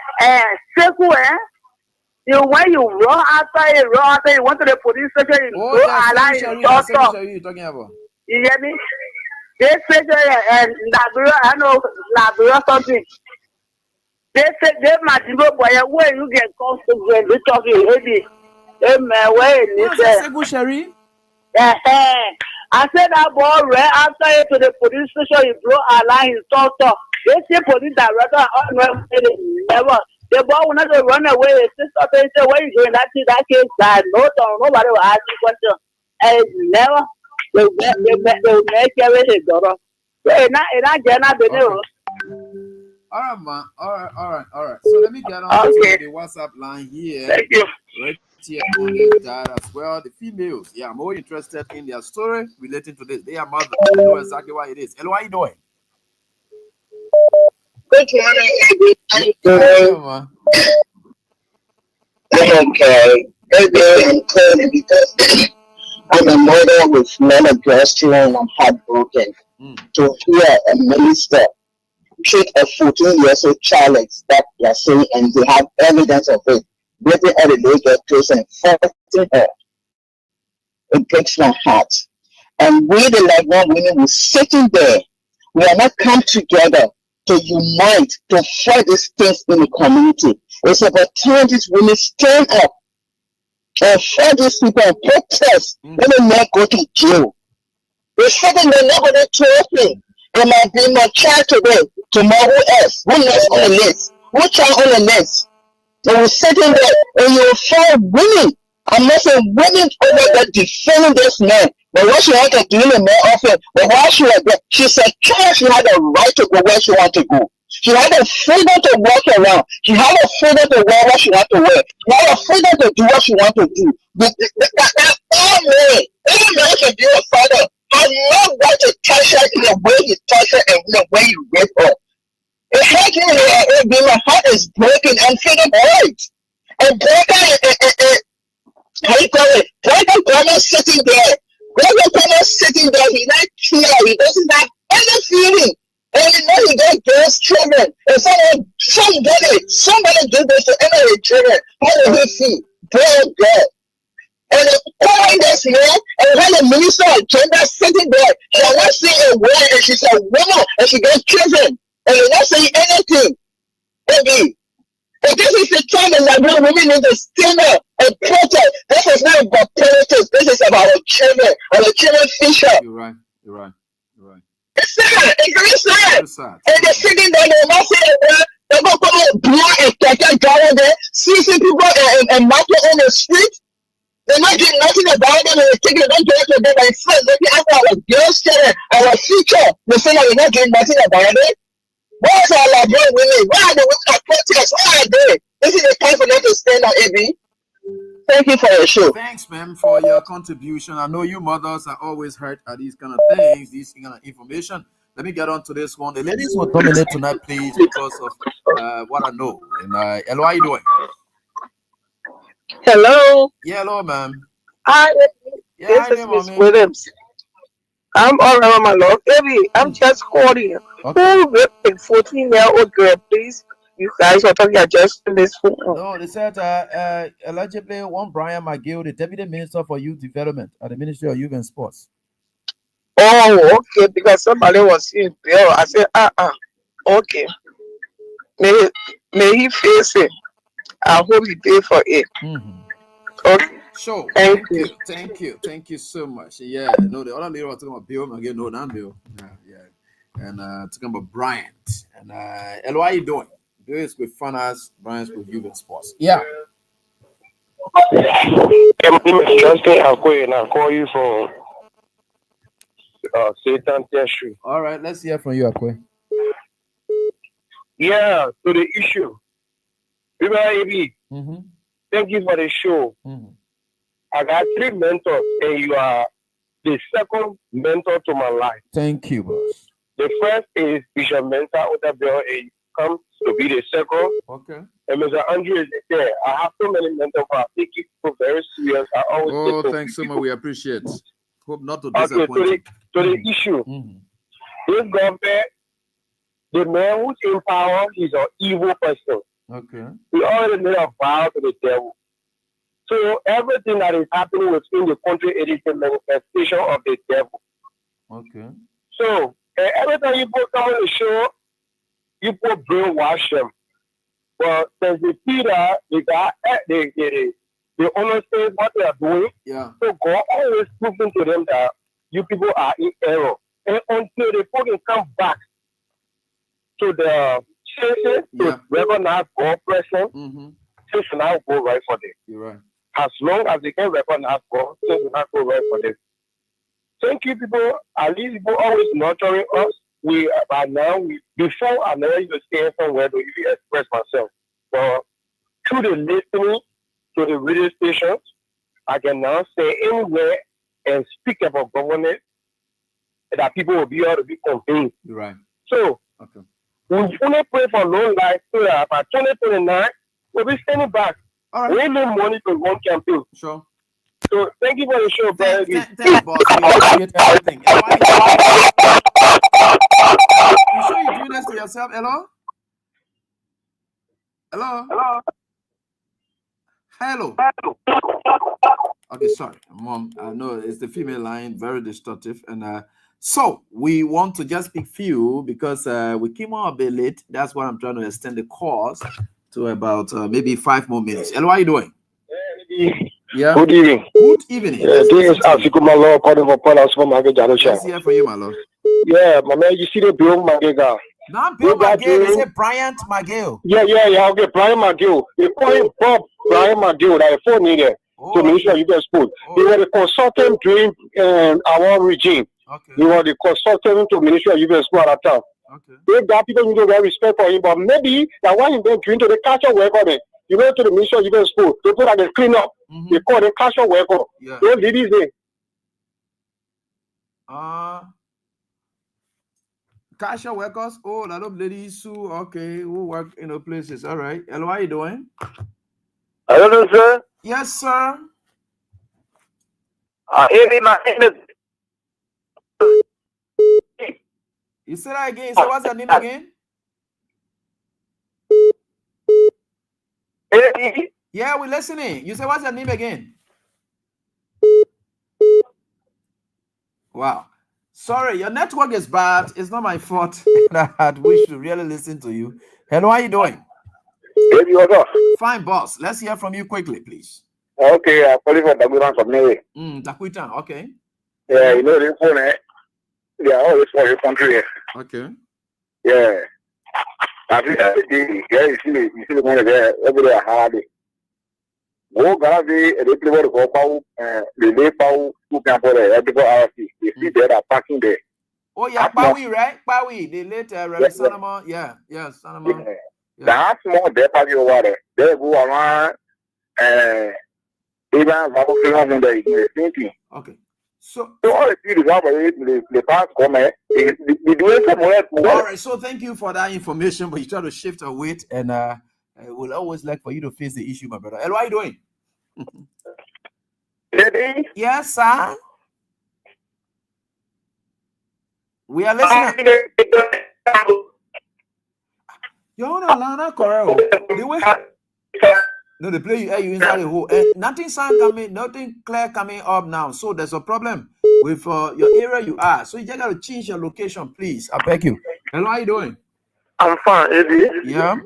circle, you when you run after you went to the police station. You you talking about? You hear me? They say Labrador, I know Labrador something. They say they might go where you get comfortable when we talking heavy. Where What's is that, Sherry? I said that boy ran after it to the police station. He broke a line. He talked. They say police director never. The boy will not run away. His sister say, "Where you going? That case died. Nobody will ask you question." And never. They make everything daughter. Not Jenna Benero. All right, man. All right. So let me get on to the WhatsApp line here. Thank you. Right here on the dad as well. The females, yeah, I'm more interested in their story relating to this. They are mothers. They know exactly what it is. Hello, how you doing? Good morning, everybody. Man. Okay. I'm calling because I'm a mother with non-aggression and I'm heartbroken to hear a minister treat a 14-year-old child like that they're saying, and they have evidence of it, breaking all the legal case and fighting her. It breaks my heart. And we, the Lebanon women, we're sitting there. We are not come together to unite, to fight these things in the community. It's about time these women stand up and fight these people and protest. Let them not go to jail. We're sitting there, nobody told me. It might be my child today, tomorrow who else? Who knows on the list? Who child on the list? And we're sitting there and you'll find women. I'm not saying women over there defending this man, but what she had to do in more often, but while she was there, she said, she had a right to go where she wanted to go. She had a freedom to walk around. She had a freedom to wear what she wanted to wear. She had a freedom to do what she wanted to do. That's all men. Any man can be a father. I'm not going to touch her in the way he touched her and in the way he raped her. It hurts me here. My heart is broken. I'm feeling hurt. And broken how you call it? President Obama sitting there. President Obama sitting there. He's not here. He doesn't have any feeling. And you know he got girls, children. And somebody do this to any of the children. How do he feel? Poor girl. And calling this man, and when the minister of gender sitting there, she's not saying a word, and she's a woman, and she got children, and you're not saying anything. Baby. But this is the time that Liberian women need to stand up and protest. This is not about politics. This is about our children, our children's future. You're right. It's sad. It's very sad. And they're sitting there, they're not saying a word. They're going to come out blood and take down there, seizing people and marching on the street. They're not doing nothing about them, and they're taking them to them and friends. Maybe after our girls' children, our future, they say that we're not doing nothing about it. Why is our Liberian women? Why are the women at protest? Why are they? This is the time for them to stand up, AB. Thank you for your show. Thanks, ma'am, for your contribution. I know you mothers are always hurt at these kind of things, these kind of information. Let me get on to this one. The ladies will dominate tonight, please, because of what I know. And hello, how you doing? Hello. Yeah, hello, ma'am. Hi, Yeah, this is Miss Williams. I'm all right, my love. Baby, I'm just calling. Okay. Who raped a 14-year-old girl, please? You guys are talking just in this phone. No, they said allegedly one Brian McGill, the Deputy Minister for Youth Development at the Ministry of Youth and Sports. Oh, okay, because somebody was in there. I said, okay. May he face it. I hope he pay for it. Okay. Sure. Thank Thank you so much. Yeah, no, the other lady was talking about Bill McGill. No, not Bill. Yeah. And talking about Bryant. And hello, how you doing? Bill is with Funners, Bryant's with Youth and Sports. Yeah. My name is Justin Akwe, and I call you from Satan Tertiary. All right, let's hear from you, Akwe. Yeah, to the issue. Thank you for the show. I got 3 mentors, and you are the second mentor to my life. Thank you, boss. The first is Bishop Mensa Otabel, and comes to be the second. Okay. And Mr. Andrew is there. I have so many mentors, but I take people very serious. I always thanks so much. We appreciate. Hope not to disappoint. Okay, to the issue. This government, the man who's in power, is an evil person. Okay. We already made a vow to the devil. So everything that is happening within the country, it is a manifestation of the devil. Okay. So every time you put come on the show, you put brainwash them. But since they see that they understand what they are doing, so God always proving to them that you people are in error. And until they fucking come back to the churches to recognize God present, things will not go right for them. You're right. As long as they can recognize God, things will not go right for them. Thank you, people. At least people always nurturing us. Before I never used to stay somewhere to even express myself. But through the listening to the radio stations, I can now stay anywhere and speak about government that people will be able to be convinced. You're right. So, we fully pray for long life so that by 2029, we'll be standing back. All right. We need money to run campaign. Sure. So, thank you for the show, brother. Thank you, boss. We appreciate everything. You sure you're doing this to yourself? Hello? Hello? Hello? Okay, sorry. Mom, I know it's the female line, very distortive. And so we want to just pick few because we came on a bit late. That's why I'm trying to extend the course to about maybe 5 more minutes. Hello, how are you doing? Yeah. Good evening. Good evening. This is Asikuma Law, calling for Paul Supermarket Janosha. Let's hear for you, my lord. Yeah, my man, you see the Bill Magega. Not Bill McGill, they say Bryant McGill. Yeah, okay, Brian McGill. They call him Bob Brian McGill, like a phone nigga to Minister of U.S. School. He was the consultant during our regime. Okay. He was the consultant to Minister of U.S. School at that time. Okay. They got people who don't have respect for him, but maybe that one he went into the culture work on it. You went to the Minister of U.S. School, they put out the clean up. They call the culture worker. Yeah. Those ladies there. Cashier workers, a lot of ladies who work in the places. All right. Hello, how are you doing? Hello, sir. Yes, sir. You say that again. So what's your name again? Yeah, we're listening. You say what's your name again? Wow. Sorry, your network is bad. It's not my fault. I wish to really listen to you. Hello, how are you doing? Fine, boss. Let's hear from you quickly, please. Okay, I'm calling for Dakutan from Norway. Dakutan, okay. Yeah, you know this phone, they are always for your country. Okay. Yeah. I think every day, you see the money there, every day I had it. Go Gavi, they play what the lay power, who can put it, you see they are parking there. Oh, yeah, Bowie, right? Bowie, the late Reverend Solomon. Yeah, Solomon. Yeah. That's more they parking over there. They go around, even in the thinking. Okay. So all the people the past comment, they do somewhere. All right, so thank you for that information, but you try to shift our weight, and we'll always like for you to face the issue, my brother. Hello, how are you doing? Yes, sir. We are listening. You're on Lana Corral. No, the play you inside the hole. Nothing sound coming, nothing clear coming up now. So there's a problem with your area you are. So you just got to change your location, please. I beg you. Hello, how are you doing? I'm fine, Eddie. Yeah.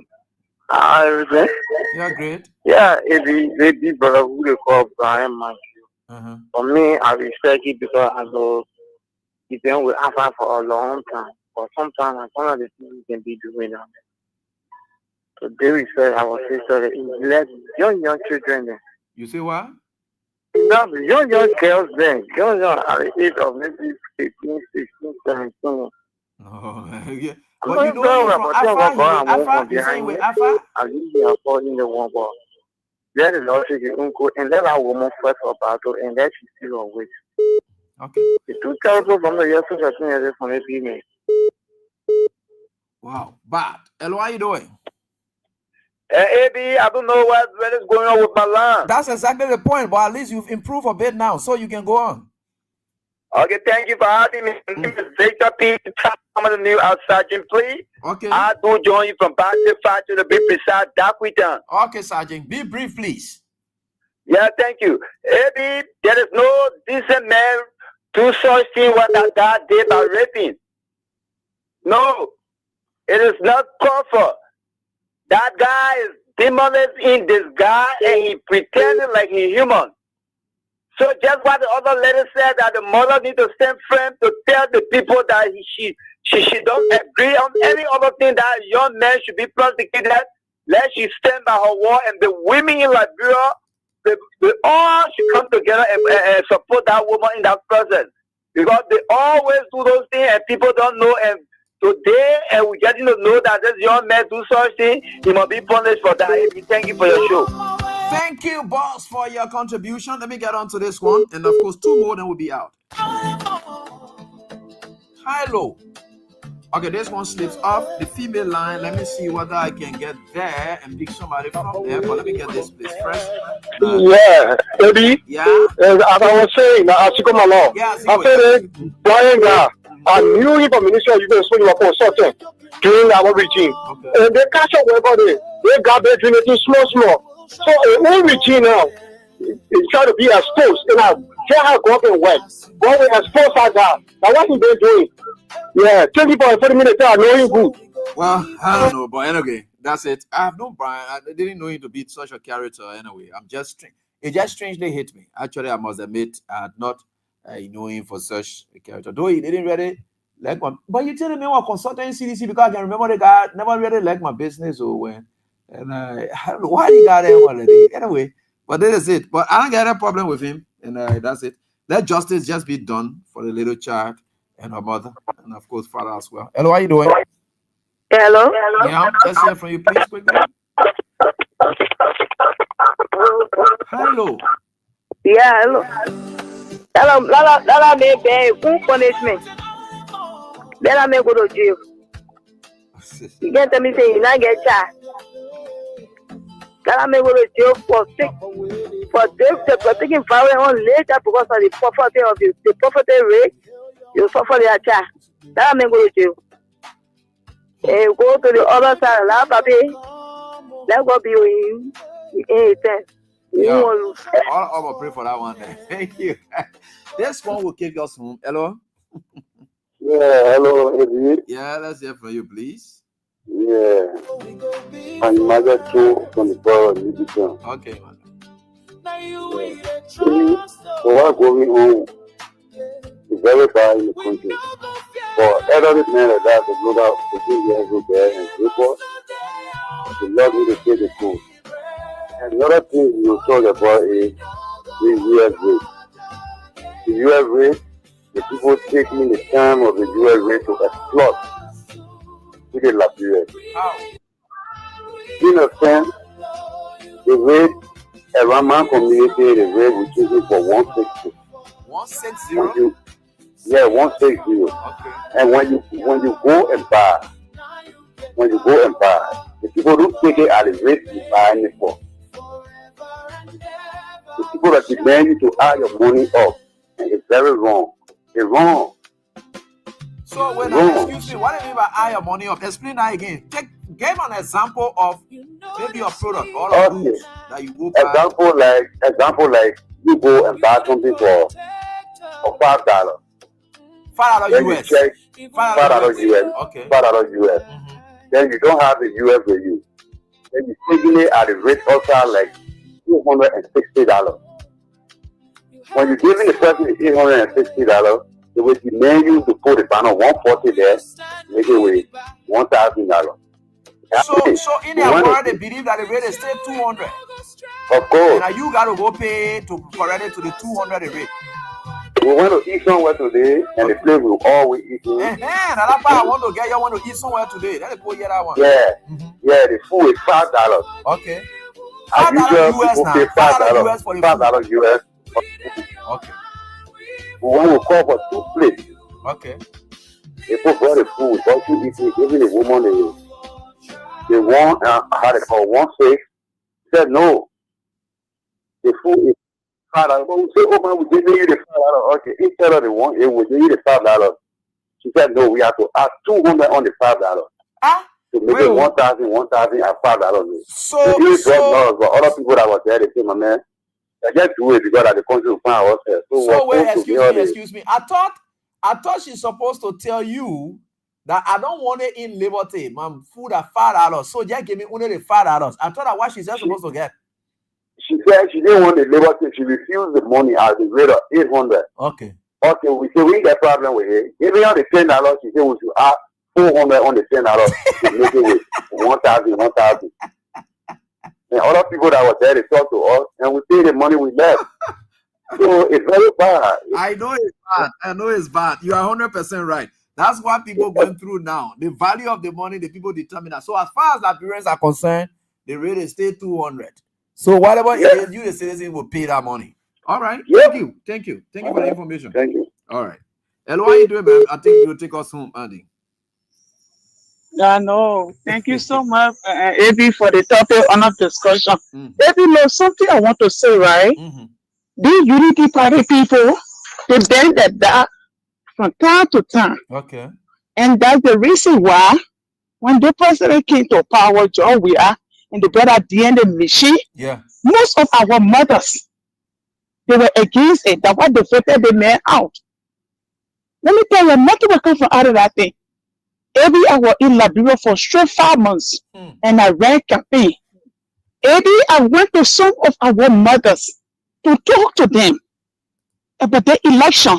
Everything. Yeah, great. Yeah, Eddie, brother, who they call Brian McGill. For me, I respect it because I know he's been with Alpha for a long time. But sometimes I some of the things he can be doing now. So David said, I was sister, he let young children there. You say what? No, young girls there. Young at the age of maybe 15, 16, 17. Oh, yeah. But you know from Alpha, you say with Alpha? I usually afford in the one ball. Let the Lord take your uncle and let our woman fight for battle and let she see her weight. Okay. The two terrible from the years of the from the female. Wow, bad. Hello, how you doing? Hey, Eddie, I don't know what is going on with my land. That's exactly the point, but at least you've improved a bit now, so you can go on. Okay, thank you for having me. Victor P. Some of the new Sergeant, please. Okay. I do join you from Pastor to the big beside Dakutan. Okay, Sergeant. Be brief, please. Yeah, thank you. Eddie, there is no decent man do such thing what that guy did by raping. No, it is not called for. That guy is demonized in disguise and he pretending like he's human. So just what the other lady said, that the mother need to stand firm to tell the people that she don't agree on any other thing that a young man should be prosecuted. Let she stand by her word, and the women in Liberia, they all should come together and support that woman in that process. Because they always do those things and people don't know, and today and we're getting to know that this young man do such thing, he must be punished for that. Thank you for your show. Thank you, boss, for your contribution. Let me get on to this one. And of course, 2 more, then we'll be out. Hello. Okay, this one slips off the female line. Let me see whether I can get there and pick somebody from there. But let me get this place first. Yeah, baby. Yeah. As I was saying, I took my law. Yeah, I said, Brian, I knew him from Ministry of Youth when you were consultant during our regime. Okay. And they catch up with everybody. They got their drinking small. So a whole regime now is trying to be exposed. And I tell how government works. Government expose that guy. Now what he been doing? Yeah, 20 for 40 minutes, I know him good. Well, I don't know, but anyway, that's it. I have known Brian. I didn't know him to be such a character anyway. It just strangely hit me. Actually, I must admit, I had not know him for such a character. Though he didn't really like one. But you telling me what consultant CDC, because I can remember the guy never really liked my business or when. And I don't know why he got there already. Anyway, but that is it. But I don't get a problem with him. And that's it. Let justice just be done for the little child and her mother. And of course, father as well. Hello, how you doing? Hello? Yeah, let's hear from you, please, quickly. Hello. Yeah, hello. That may be full punishment. Then I may go to jail. You can't tell me say you not get charged. That I may go to jail for taking violence on later because of the property of the property rate. You suffer the charge. That I may go to jail. And go to the other side of that, baby. Let go be in anything. Yeah. I'm gonna pray for that one. Thank you. This one will kick us home. Hello. Yeah, hello, Eddie. Yeah, let's hear from you, please. Yeah. I'm Mother 2 from the borough of Livingston. Okay, man. So what's going on is very bad in the country. For elderly men like that, they go out 15 years old there and report. The Lord need to take the course. And another thing you talk about is the US rate. The US rate, the people taking the time of the US rate to exploit to the Liberia. In a sense, the rate around my community, the rate we're choosing for 160. 160? Yeah, 160. Okay. And when you go and buy, the people don't take it at the rate you buy it for. The people that demand you to add your money up, and it's very wrong. It's wrong. So excuse me, what do you mean by add your money up? Explain that again. Give an example of maybe your product or a goods that you go buy. Example like you go and buy something for $5. $5 US. $5 US. Okay. $5 US. Mm-hmm. Then you don't have the US with you. Then you're taking it at the rate also like $260. When you're giving the person $860, they will demand you to put the final 140 there, make it with $1,000. So in their world, they believe that the rate is still 200. Of course. And you got to go pay to correct it to the 200 rate. We went to eat somewhere today, and the place we always eat. That's why I want to get you want to eat somewhere today. Let me go hear that one. Yeah, yeah. The food is $5. Okay. $5 US now. $5 US for the $5 US. Okay. When we call for 2 plates. Okay. They put for the food, but you eat it, even the woman they want how they call 1 6. Said no. The food is $5. But we say, oh man, we gave you the $5. Okay, instead of the one, it would give you the $5. She said no, we have to add 200 on the $5. To make it 1,000 at $5. So $12, but other people that were there, they say, my man, I just do it because the country will find ourselves. So wait, excuse me. I thought she's supposed to tell you that I don't want it in liberty. My food are $5. So just give me only the $5. I thought that what she's just supposed to get. She said she didn't want the liberty. She refused the money at the rate of 800. Okay. Okay, we say we got problem with her. Give me on the $10. She said we should add 400 on the $10 to make it with 1,000. And other people that were there, they talk to us, and we pay the money we left. So it's very bad. I know it's bad. You are 100% right. That's what people going through now. The value of the money, the people determine that. So as far as our parents are concerned, the rate is still 200. So whatever it is, you the citizen will pay that money. All right. Thank you for the information. Thank you. All right. Hello, how you doing, man? I think you'll take us home, Andy. No, thank you so much, AB, for the topic on our discussion. AB, something I want to say, right? These Unity Party people, they bend that from time to time. Okay. And that's the reason why when the president came to power, John Weah and the brother DN the machine, most of our mothers, they were against it. That's why they voted the man out. Let me tell you, nothing will come from out of that thing. Every hour in Liberia for straight 5 months, and I ran campaign. I went to some of our mothers to talk to them about the election.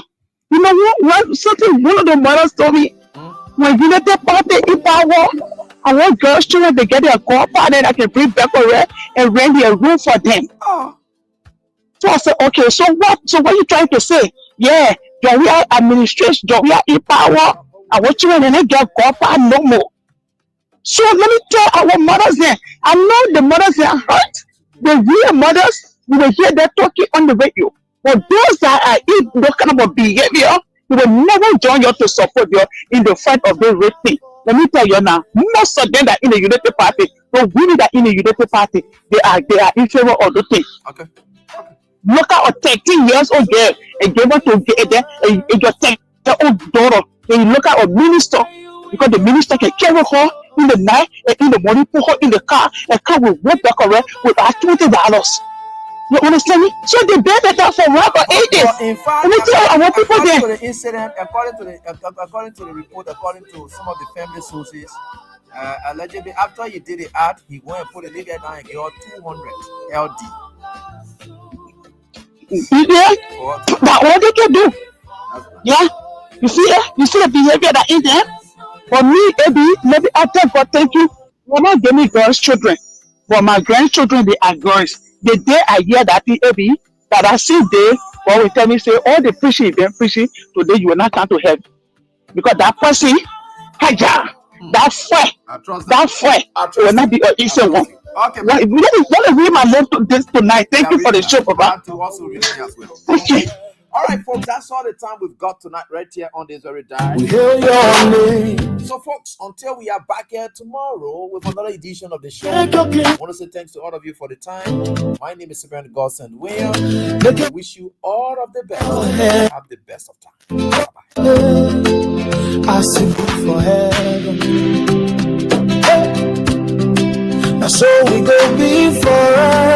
You know what? One of the mothers told me, when United Party in power, I want girls children to get their godfather that can bring back and rent their room for them. So I said, okay, so what are you trying to say? Yeah, we are administration, we are in power. I want you to get godfather no more. So let me tell our mothers there. I know the mothers are hurt. The real mothers, we will hear them talking on the radio. But those that are in that kind of behavior, we will never join you to support you in the fight of the rape thing. Let me tell you now, most of them that in the United Party, the women that in the United Party, they are in favor of the thing. Okay. Look at a 13 years old girl and give her to get there and your 10-year-old daughter. And you look at a minister, because the minister can carry her in the night and in the morning, put her in the car and come with walk back around with $20. You understand me? So they bear that for work for 8 days. In fact, let me tell you, I want people there. To the incident, according to the report, according to some of the family sources, allegedly after he did the act, he went and put a lady down and gave her 200 LD. Yeah, that's all they can do. Yeah, you see the behavior that in there. For me, maybe after God, thank you. You're not giving me girls' children, but my grandchildren, they are girls. The day I hear that that I see they, God will tell me, say, all the preaching you've been preaching today, you will not come to heaven. Because that person, that fire will not be an easy one. Okay, let me read my note to this tonight. Thank you for the show, Papa. Okay. All right, folks, that's all the time we've got tonight right here on this very day. We hear your name. So, folks, until we are back here tomorrow with another edition of the show, I want to say thanks to all of you for the time. My name is Developmental Godsend William. I wish you all of the best. Have the best of time. Bye-bye. I sing forever. Now so we go be forever.